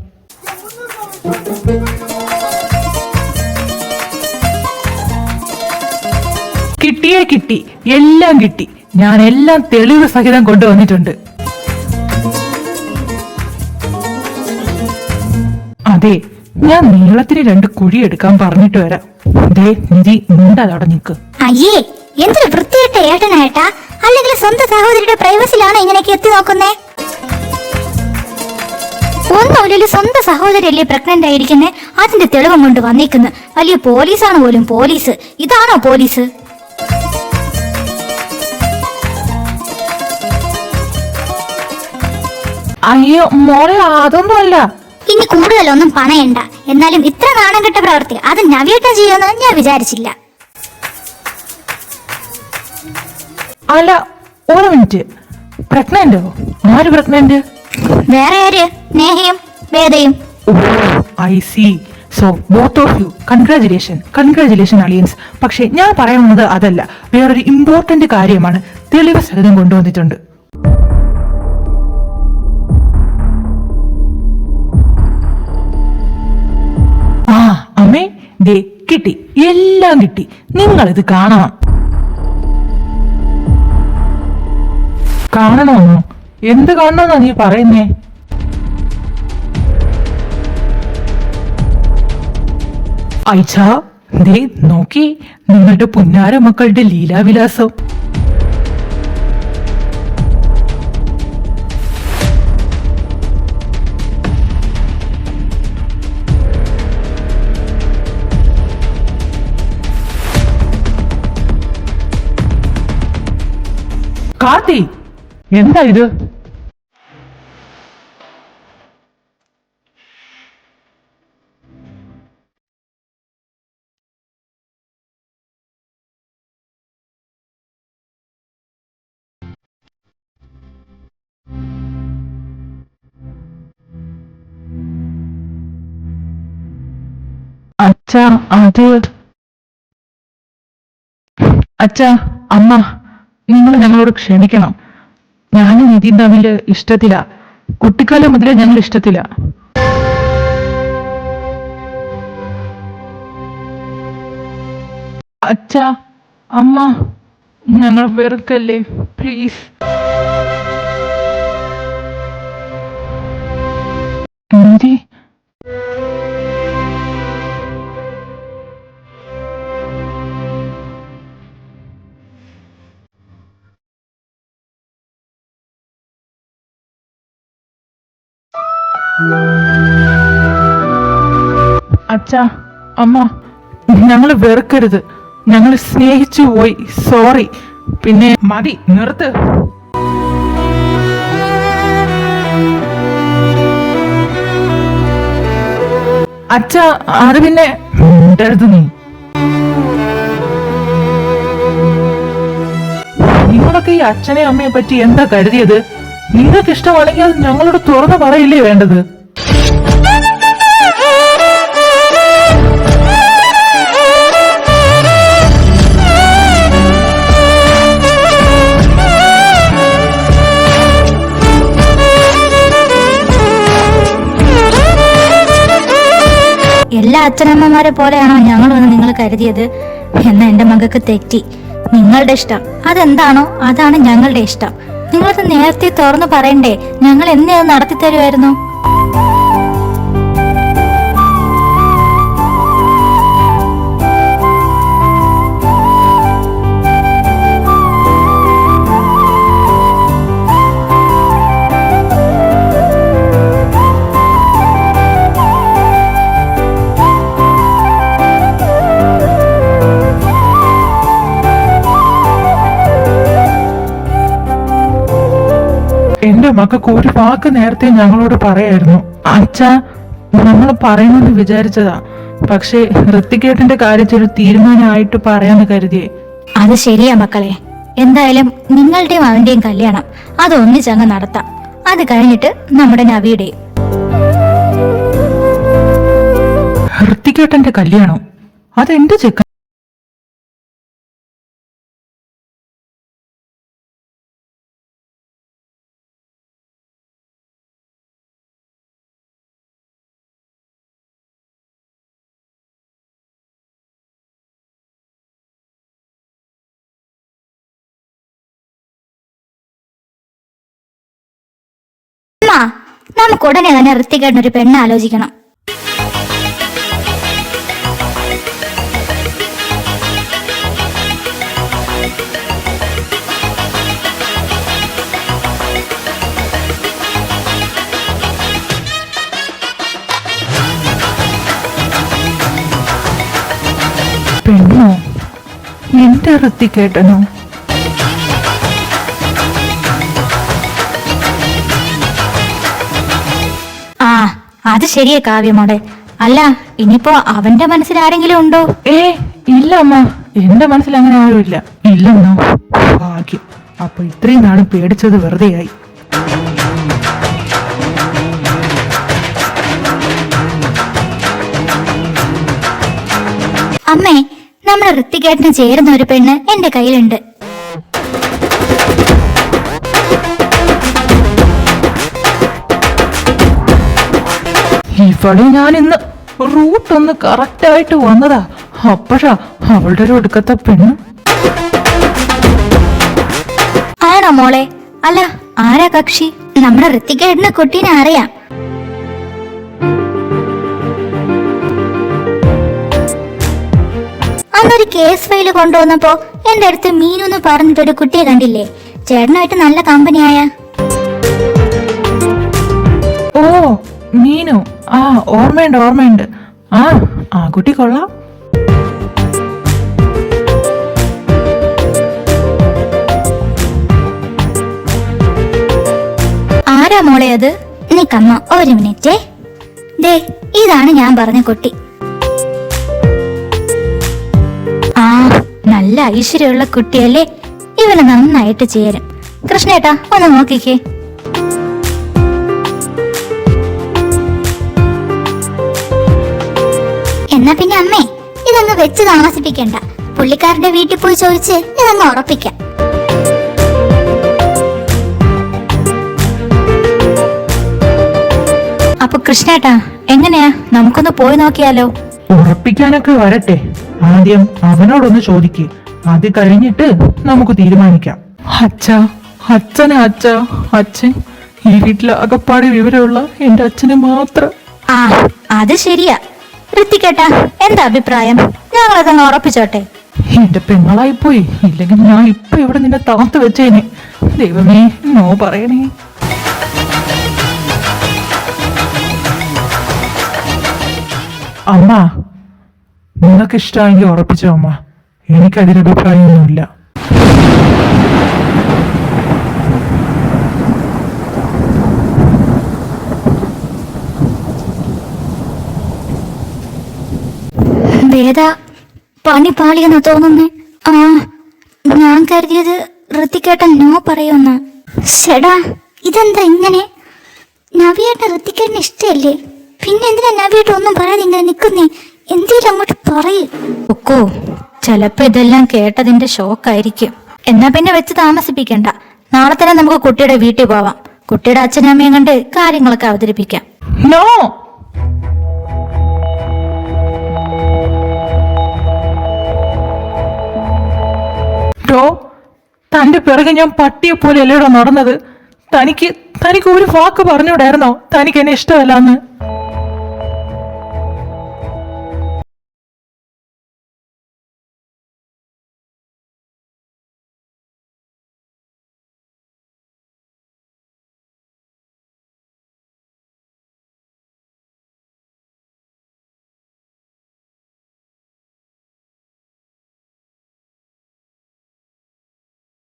കിട്ടിയേ കിട്ടി, എല്ലാം കിട്ടി. ഞാൻ എല്ലാം തെളിവ് സഹിതം കൊണ്ടുവന്നിട്ടുണ്ട്. അതെ, ഞാൻ നീളത്തിന് 2 കുഴി എടുക്കാൻ പറഞ്ഞിട്ട് വരാം. ദേ നിധി, നീണ്ടതവിടെ നിൽക്ക്. അയ്യേ, എന്തൊരു വൃത്തിയിട്ട ഏട്ടനായിട്ടാ. അല്ലെങ്കിൽ സ്വന്തം സഹോദരിയുടെ പ്രൈവസിലാണ് ഇങ്ങനെയൊക്കെ എത്തി നോക്കുന്നേ. ഒന്നുമില്ലല്ലോ, സ്വന്തം സഹോദരിയല്ലേ പ്രഗ്നന്റ് ആയിരിക്കുന്നേ. അതിന്റെ തെളിവും കൊണ്ട് വന്നേക്കുന്നു. വലിയ പോലീസാണ് പോലും. പോലീസ്? ഇതാണോ പോലീസ്? അയ്യോ മോളെ, അതൊന്നുമല്ല. ഇനി കൂടുതലൊന്നും പണയണ്ട. എന്നാലും ഇത്ര നാണം കെട്ട പ്രവൃത്തി അത് നവ്യേട്ടൻ ചെയ്യുമെന്ന് ഞാൻ വിചാരിച്ചില്ല. അല്ല, ഒരു മിനിറ്റ്. പ്രഗ്നന്റോ? ആര് പ്രഗ്നന്റ്? വേറെ ആര്? നേഹയും വേദയും. Oh, I see. So both of you congratulation അലിയൻസ്. പക്ഷെ ഞാൻ പറയുന്നത് അതല്ല, വേറൊരു ഇമ്പോർട്ടന്റ് കാര്യമാണ്. തെളിവ് സഹിതം കൊണ്ടുവന്നിട്ടുണ്ട്. ആ അമ്മേ, ദേ കിട്ടി, എല്ലാം കിട്ടി. നിങ്ങളിത് കാണണം. കാണണമെന്നോ? എന്ത് കാണണമെന്നാ നീ പറയുന്നേ? അയ്ച്ചാ, ദേ നോക്കി, നിങ്ങളുടെ പുന്നാര മക്കളുടെ ലീലാവിലാസം. കാർത്തി, എന്താ ഇത്? അച്ഛാ, അച്ഛാ, അമ്മ, നിങ്ങൾ ഞങ്ങളോട് ക്ഷമിക്കണം. ഞാനും നിധിയും തമ്മിൽ ഇഷ്ടത്തില. കുട്ടിക്കാലം മുതലേ ഞങ്ങൾ ഇഷ്ടത്തില. അച്ഛാ, അമ്മ, ഞങ്ങൾ വെറുക്കല്ലേ, പ്ലീസ്. നിധി, അച്ഛാ, അമ്മ, ഞങ്ങൾ വെറുക്കരുത്. ഞങ്ങൾ സ്നേഹിച്ചു പോയി. സോറി. പിന്നെ മതി, നിർത്ത്. അച്ഛാ, അത് പിന്നെ മിണ്ടരുത് നീ. നിങ്ങളൊക്കെ ഈ അച്ഛനെ അമ്മയെ പറ്റി എന്താ കരുതിയത്? നിങ്ങൾക്ക് ഇഷ്ടമാണെങ്കിൽ അത് ഞങ്ങളോട് തുറന്നു പറയില്ലേ വേണ്ടത്? എല്ലാ അച്ഛനമ്മമാരെ പോലെയാണോ ഞങ്ങളൊന്ന് നിങ്ങൾ കരുതിയത്? എന്നാ എന്റെ മകൾക്ക് തെറ്റി. നിങ്ങളുടെ ഇഷ്ടം അതെന്താണോ അതാണ് ഞങ്ങളുടെ ഇഷ്ടം. നിങ്ങളത് നേരത്തെ തുറന്നു പറയണ്ടേ? ഞങ്ങൾ എന്നെ അത് നടത്തി തരുമായിരുന്നു. എന്റെ മക്കൾക്ക് ഒരു വാക്ക് നേരത്തെ ഞങ്ങളോട് പറയായിരുന്നു. അച്ഛാ, നമ്മൾ പറയണമെന്ന് വിചാരിച്ചതാ. പക്ഷേ ഋത്തികേട്ടന്റെ കാര്യത്തിൽ ഒരു തീരുമാനമായിട്ട് പറയാന്ന് കരുതിയേ. അത് ശരിയാ മക്കളെ. എന്തായാലും നിങ്ങളുടെയും അവന്റെയും കല്യാണം അത് ഒന്നിച്ചങ്ങ് നടത്താം. അത് കഴിഞ്ഞിട്ട് നമ്മുടെ നവിയുടെയും. ഋത്തികേട്ടന്റെ കല്യാണം? അതെന്റെ ചെക്കൻ. നമുക്ക് ഉടനെ തന്നെ ഋത്തികേട്ടനൊരു പെണ്ണ് ആലോചിക്കണം. പെണ്ണോ? എന്റെ ഋത്തികേട്ടനോ? അത് ശരിയേ കാവ്യമോടെ. അല്ല, ഇനിയിപ്പോ അവന്റെ മനസ്സിൽ ആരെങ്കിലും ഉണ്ടോ? ഇല്ല അമ്മ, എന്റെ മനസ്സിൽ അങ്ങനെ ആരുമില്ല. ഇല്ലെന്നോ? ഭാഗ്യം. അപ്പൊ ഇത്രയും നാളും പേടിച്ചത് വെറുതെയായി. അമ്മേ, നമ്മുടെ ഋത്തികേട്ടന് ചേരുന്ന ഒരു പെണ്ണ് എന്റെ കയ്യിലുണ്ട്. ഇവിടെ ഞാൻ ഇന്ന് റൂട്ട് ഒന്ന് കറക്റ്റ് ആയിട്ട് വന്നതാ. അപ്പോഴാ അവളുടെ ഒരു ഒടുക്കത്തെ പെണ്ണ്. ആണോ മോളെ? അല്ല, ആരാ കക്ഷി? നമ്മുടെ ഋത്തികേട്ടന് കുട്ടീനെ അറിയാം. അന്നൊരു കേസ് ഫയല് കൊണ്ടുവന്നപ്പോ എന്റെ അടുത്ത് മീനു എന്ന് പറഞ്ഞിട്ടൊരു കുട്ടിയെ കണ്ടില്ലേ? ചേട്ടനായിട്ട് നല്ല കമ്പനിയായ. ഓ, മീനു. ആ, ഓർമ്മയുണ്ട്. ആ കുട്ടി കൊള്ളാം. ആരാ മോളെ അത്? നിക്കമ്മ, ഒരു മിനിറ്റേ. ദേ, ഇതാണ് ഞാൻ പറഞ്ഞ കുട്ടി. ആ, നല്ല ഐശ്വര്യമുള്ള കുട്ടിയല്ലേ? ഇവന് നന്നായിട്ട് ചേരും. കൃഷ്ണേട്ടാ, ഒന്ന് നോക്കിക്കേ. എന്നാ പിന്നെ അമ്മേ, ഇതങ്ങ് വെച്ച് താമസിപ്പിക്കണ്ട. പുള്ളിക്കാരന്റെ വീട്ടിൽ പോയി ചോദിച്ച് ഇതങ്ങ് ഉറപ്പിക്കാം. അപ്പൊ കൃഷ്ണേട്ടാ, എങ്ങനെയാ? നമുക്കൊന്ന് പോയി നോക്കിയാലോ? ഉറപ്പിക്കാനൊക്കെ വരട്ടെ. ആദ്യം അവനോടൊന്ന് ചോദിക്ക്. അത് കഴിഞ്ഞിട്ട് നമുക്ക് തീരുമാനിക്കാം. അച്ഛൻ ഈ വീട്ടിലെ അകപ്പാട് വിവരമുള്ള എന്റെ അച്ഛന് മാത്രം. ആ, അത് ശരിയാ. ഋത്തികേട്ടാ, എന്താ അഭിപ്രായം? ഞങ്ങളതങ്ങ് ഉറപ്പിച്ചോട്ടെ. എന്റെ പെങ്ങളായി പോയി. ഇല്ലെങ്കിൽ ഞാൻ ഇപ്പൊ ഇവിടെ നിന്നെ താത്ത് വെച്ചേനെ. ദൈവമേ, നോ പറയണേ. അമ്മ, നിങ്ങൾക്ക് ഇഷ്ടമായെങ്കിൽ ഉറപ്പിച്ചോ അമ്മ. എനിക്കതിൽ അഭിപ്രായമൊന്നുമില്ല. വേദ, പണി പാളിയെന്ന് തോന്നുന്നേ. ആ, ഞാൻ കരുതിയത് ഋത്തികേട്ടൻ നോ പറയുന്ന. ഷെടാ, ഇതെന്താ ഇങ്ങനെ? നവിയേട്ട ഋത്തികേട്ടന് ഇഷ്ടല്ലേ? പിന്നെ എന്തിനാ നവിയേട്ട ഒന്നും പറയാതെ ഇങ്ങനെ നിക്കുന്നേ? എന്തേലും അങ്ങോട്ട് പറയൂ. ഒക്കോ, ചിലപ്പോ ഇതെല്ലാം കേട്ടതിന്റെ ഷോക്കായിരിക്കും. എന്നാ പിന്നെ വെച്ച് താമസിപ്പിക്കണ്ട. നാളെ തന്നെ നമുക്ക് കുട്ടിയുടെ വീട്ടിൽ പോവാം. കുട്ടിയുടെ അച്ഛനമ്മയും കണ്ട് കാര്യങ്ങളൊക്കെ അവതരിപ്പിക്കാം. നോ. തന്റെ പിറകെ ഞാൻ പട്ടിയെ പോലെ അല്ലേടോ നടന്നത്. തനിക്ക് ഒരു വാക്ക് പറഞ്ഞൂടായിരുന്നോ തനിക്ക് എന്നെ ഇഷ്ടമല്ലാന്ന്?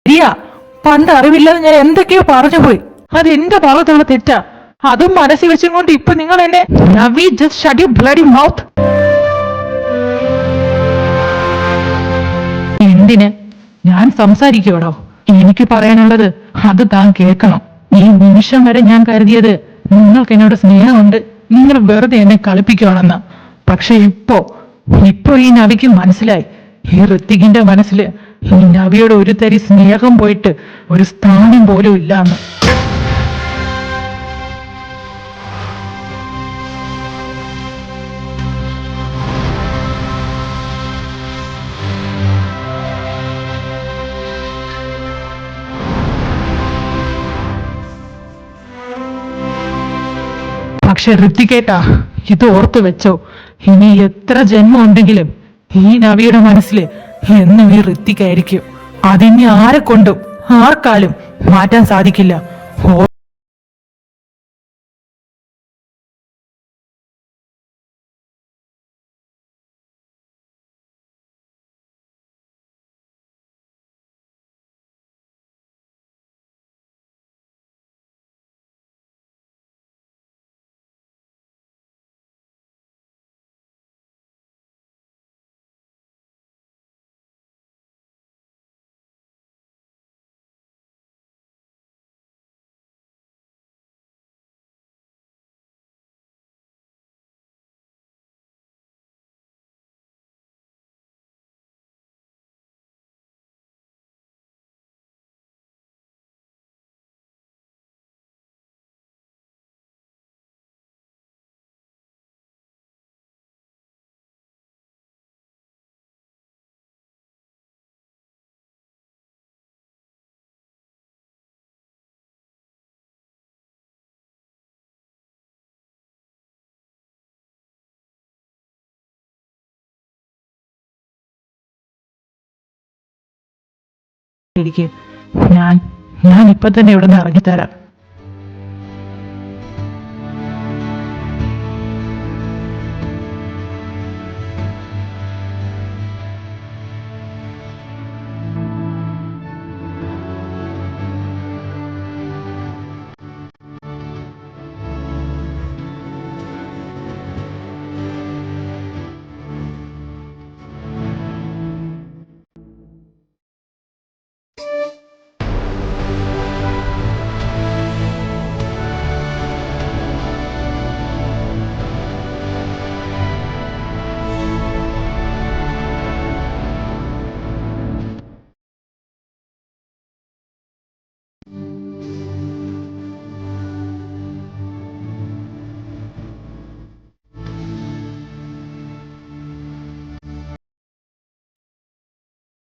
ശരിയാ, പണ്ട് അറിവില്ലാതെ ഞാൻ എന്തൊക്കെയോ പറഞ്ഞു പോയി. അത് എന്റെ ഭാഗത്തുള്ള തെറ്റാ. അതും മനസ്സിൽ വെച്ചുകൊണ്ട് ഇപ്പൊ നിങ്ങൾ എന്നെ just shut your bloody mouth. എന്തിന്? ഞാൻ സംസാരിക്കോടോ. എനിക്ക് പറയാനുള്ളത് അത് താൻ കേൾക്കണം. ഈ നിമിഷം വരെ ഞാൻ കരുതിയത് നിങ്ങൾക്ക് എന്നോട് സ്നേഹമുണ്ട്, നിങ്ങൾ വെറുതെ എന്നെ കളിപ്പിക്കുകയാണെന്ന്. പക്ഷെ ഇപ്പൊ ഈ നവിക്ക് മനസ്സിലായി, ഈ ഋത്തികിന്റെ മനസ്സിൽ ഈ നവിയോട് ഒരു തരി സ്നേഹം പോയിട്ട് ഒരു സ്ഥാനം പോലും ഇല്ലാന്ന്. പക്ഷെ ഋത്തികേട്ടാ, ഇത് ഓർത്തു വെച്ചോ, ഇനി എത്ര ജന്മം ഉണ്ടെങ്കിലും ഈ നവിയുടെ മനസ്സിൽ എന്നും ഈ ഋത്തിക്കായിരിക്കും. അതിനി ആരെ കൊണ്ടും ആർക്കാലും മാറ്റാൻ സാധിക്കില്ല. ഇരിക്കെ, ഞാൻ ഇപ്പൊ തന്നെ ഇവിടെ നിന്ന് ഇറങ്ങിത്തരാം.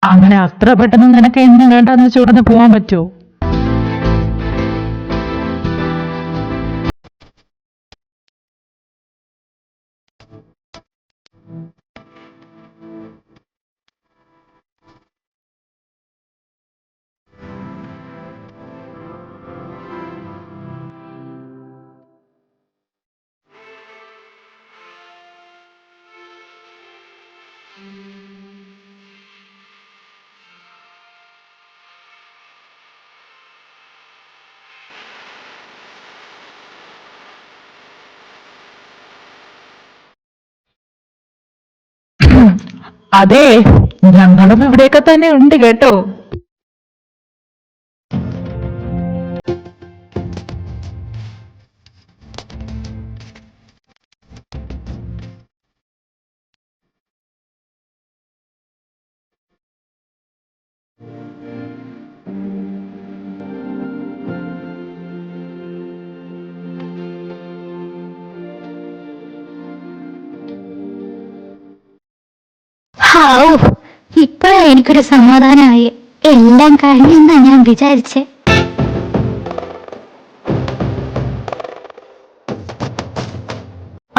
അങ്ങനെ അത്ര പെട്ടെന്ന് നിനക്ക് എന്നെ വേണ്ടാന്ന് വെച്ച് ഉടനെ പോവാൻ പറ്റുമോ? അതെ, ഞങ്ങളും ഇവിടെയൊക്കെ തന്നെ ഉണ്ട് കേട്ടോ. ഹാവൂ, ഇപ്പോഴാ എനിക്കൊരു സമാധാനമായി. എല്ലാം കഴിഞ്ഞെന്നാ ഞാൻ വിചാരിച്ചേ.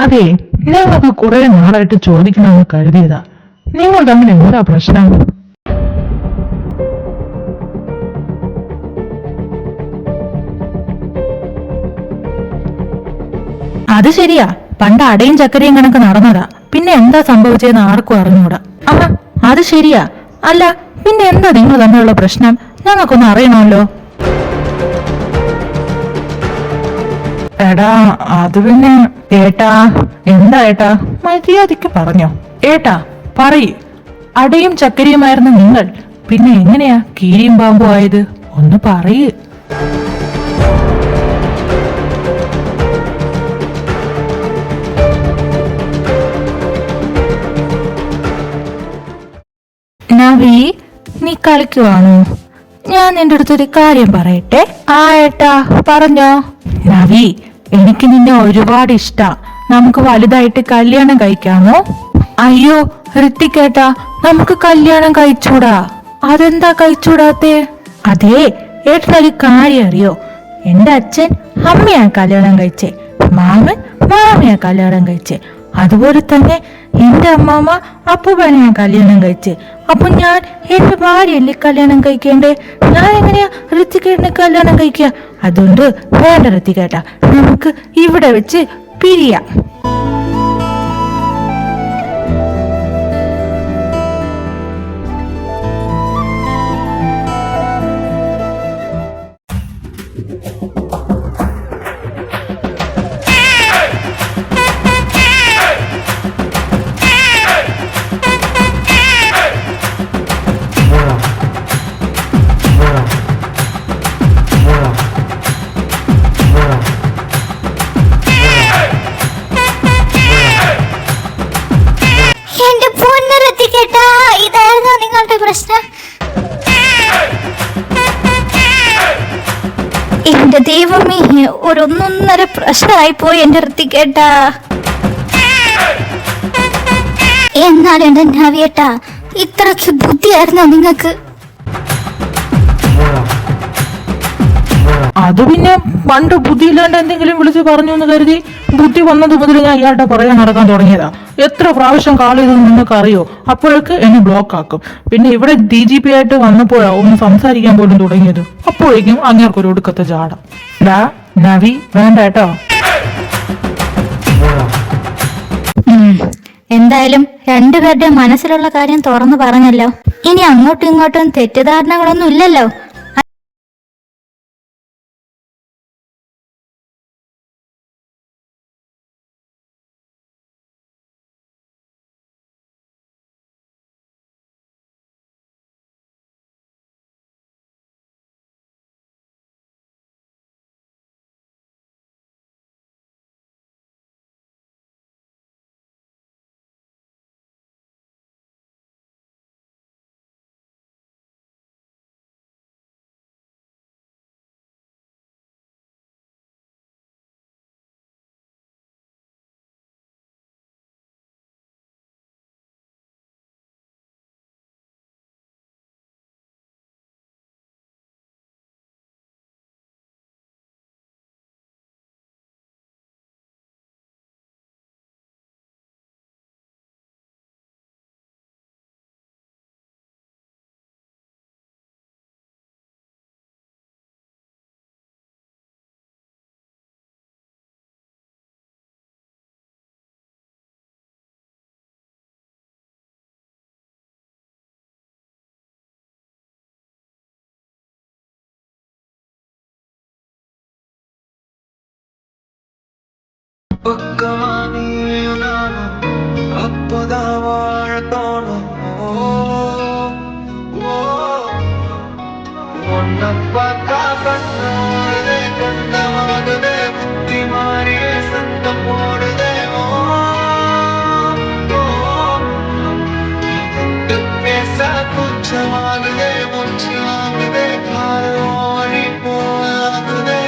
അതെ, ഞങ്ങൾക്ക് കുറെ നാളായിട്ട് ചോദിക്കണമെന്ന് കരുതിയതാ. നിങ്ങൾ തമ്മിൽ എന്താ പ്രശ്നം? അത് ശരിയാ, പണ്ട് അടയും ചക്കരയും കണക്ക് നടന്നതാ. പിന്നെ എന്താ സംഭവിച്ചതെന്ന് ആർക്കും അറിഞ്ഞൂടാ. ആ, അത് ശരിയാ. അല്ല, പിന്നെ എന്താ നിങ്ങൾ തമ്മിലുള്ള പ്രശ്നം? ഞങ്ങൾക്കൊന്ന് അറിയണമല്ലോ. എടാ, അത് പിന്നെ ഏട്ടാ. എന്താ ഏട്ടാ? മര്യാദയ്ക്ക് പറഞ്ഞോ ഏട്ടാ, പറയ്. അടയും ചക്കരയുമായിരുന്നു നിങ്ങൾ, പിന്നെ എങ്ങനെയാ കീരിയും പാമ്പും ആയത്? ഒന്ന് പറയ്. നവി, നീ കളിക്കുവാണോ? ഞാൻ നിന്റെ അടുത്തൊരു കാര്യം പറയട്ടെ. ആ ഏട്ടാ, പറഞ്ഞോ. നവി, എനിക്ക് നിന്നെ ഒരുപാട് ഇഷ്ടാ. നമുക്ക് വലുതായിട്ട് കല്യാണം കഴിക്കാമോ? അയ്യോ ഋത്തിക്കേട്ടാ, നമുക്ക് കല്യാണം കഴിച്ചൂടാ. അതെന്താ കഴിച്ചൂടാത്തേ? അതേ, ഏട്ടനൊരു കാര്യം അറിയോ? എന്റെ അച്ഛൻ അമ്മയാ കല്യാണം കഴിച്ചേ, മാമൻ മാമയാ കല്യാണം കഴിച്ചേ. അതുപോലെ തന്നെ എന്റെ അമ്മാമ്മ അപ്പൂപ്പനെയാ കല്യാണം കഴിച്ചേ. അപ്പൊ ഞാൻ എന്റെ ഭാര്യയല്ലേ കല്യാണം കഴിക്കേണ്ടേ? ഞാൻ എങ്ങനെയാ ഋത്തിക്കേട്ടനെ കല്യാണം കഴിക്കുക? അതുകൊണ്ട് വേണ്ട ഋത്തിക്കേട്ടാ, നമുക്ക് ഇവിടെ വെച്ച് പിരിയാം. എന്റെ പൊന്നരത്തിക്കേട്ടാ, ഇതായിരുന്നു നിങ്ങളുടെ പ്രശ്നം. എന്റെ ദൈവമേ, ഒരൊന്നൊന്നര പ്രശ്നമായി പോയി എന്റെ ഋത്തിക്കേട്ടാ. എന്നാലും എന്റെ നവിയേട്ടാ, ഇത്രക്ക് ബുദ്ധിയായിരുന്നോ നിങ്ങക്ക്? അത് പിന്നെ പണ്ട് ബുദ്ധിയില്ലാണ്ട് എന്തെങ്കിലും വിളിച്ച് പറഞ്ഞു എന്ന് കരുതി ബുദ്ധി വന്നത് മുതൽ ഞാൻ ഇയാളുടെ പുറകെ നടക്കാൻ തുടങ്ങിയതാ. എത്ര പ്രാവശ്യം കാൾ ചെയ്തെന്ന് നിങ്ങൾക്ക് അറിയോ? അപ്പോഴൊക്കെ എന്നെ ബ്ലോക്ക് ആക്കും. പിന്നെ ഇവിടെ DGP ആയിട്ട് വന്നപ്പോഴാ ഒന്ന് സംസാരിക്കാൻ പോലും തുടങ്ങിയത്. അപ്പോഴേക്കും അങ്ങേർക്കൊരു ഒടുക്കത്തെ ജാട. ഡാ നവി, വേണ്ട കേട്ടോ. എന്തായാലും രണ്ടുപേരുടെ മനസ്സിലുള്ള കാര്യം തുറന്നു പറഞ്ഞല്ലോ. ഇനി അങ്ങോട്ടും ഇങ്ങോട്ടും തെറ്റിദ്ധാരണകളൊന്നും ഇല്ലല്ലോ. அப்பதான் வாழ தோணும். உன்னை பார்த்தா கண்ணாடுதே, கண்ணமாகுதே, புத்தி மாறியே சத்தம் போடுதே. பேச கூச்சமாகுதே, மூச்சு வாங்குதே, கால் ஓடி போகுதே.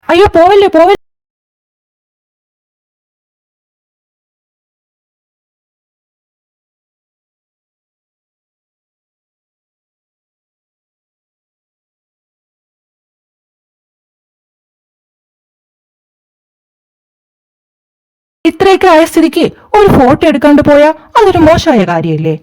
അയ്യോ പോവല്ലേ പോവല്ലേ. ഇത്രയൊക്കെ ആയ സ്ഥിതിക്ക് ഒരു ഫോട്ടോ എടുക്കാണ്ട് പോയാ അതൊരു മോശമായ കാര്യമല്ലേ?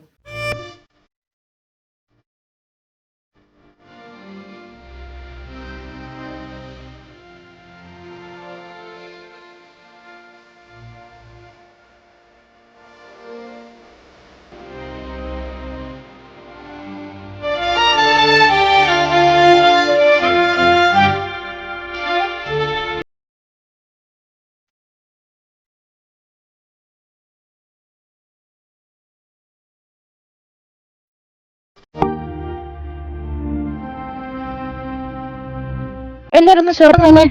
എല്ലാരും ഒന്ന് ചേർന്ന് തന്നെ.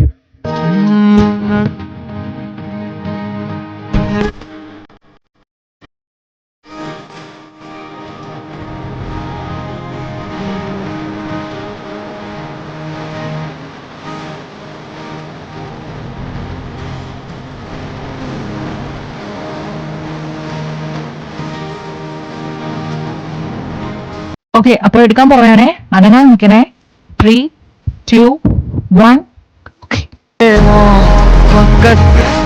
ഓക്കെ, അപ്പൊ എടുക്കാൻ പോവുകയാണേ. അങ്ങനെ നിൽക്കണേ. 3, 2, 1. പങ്കജ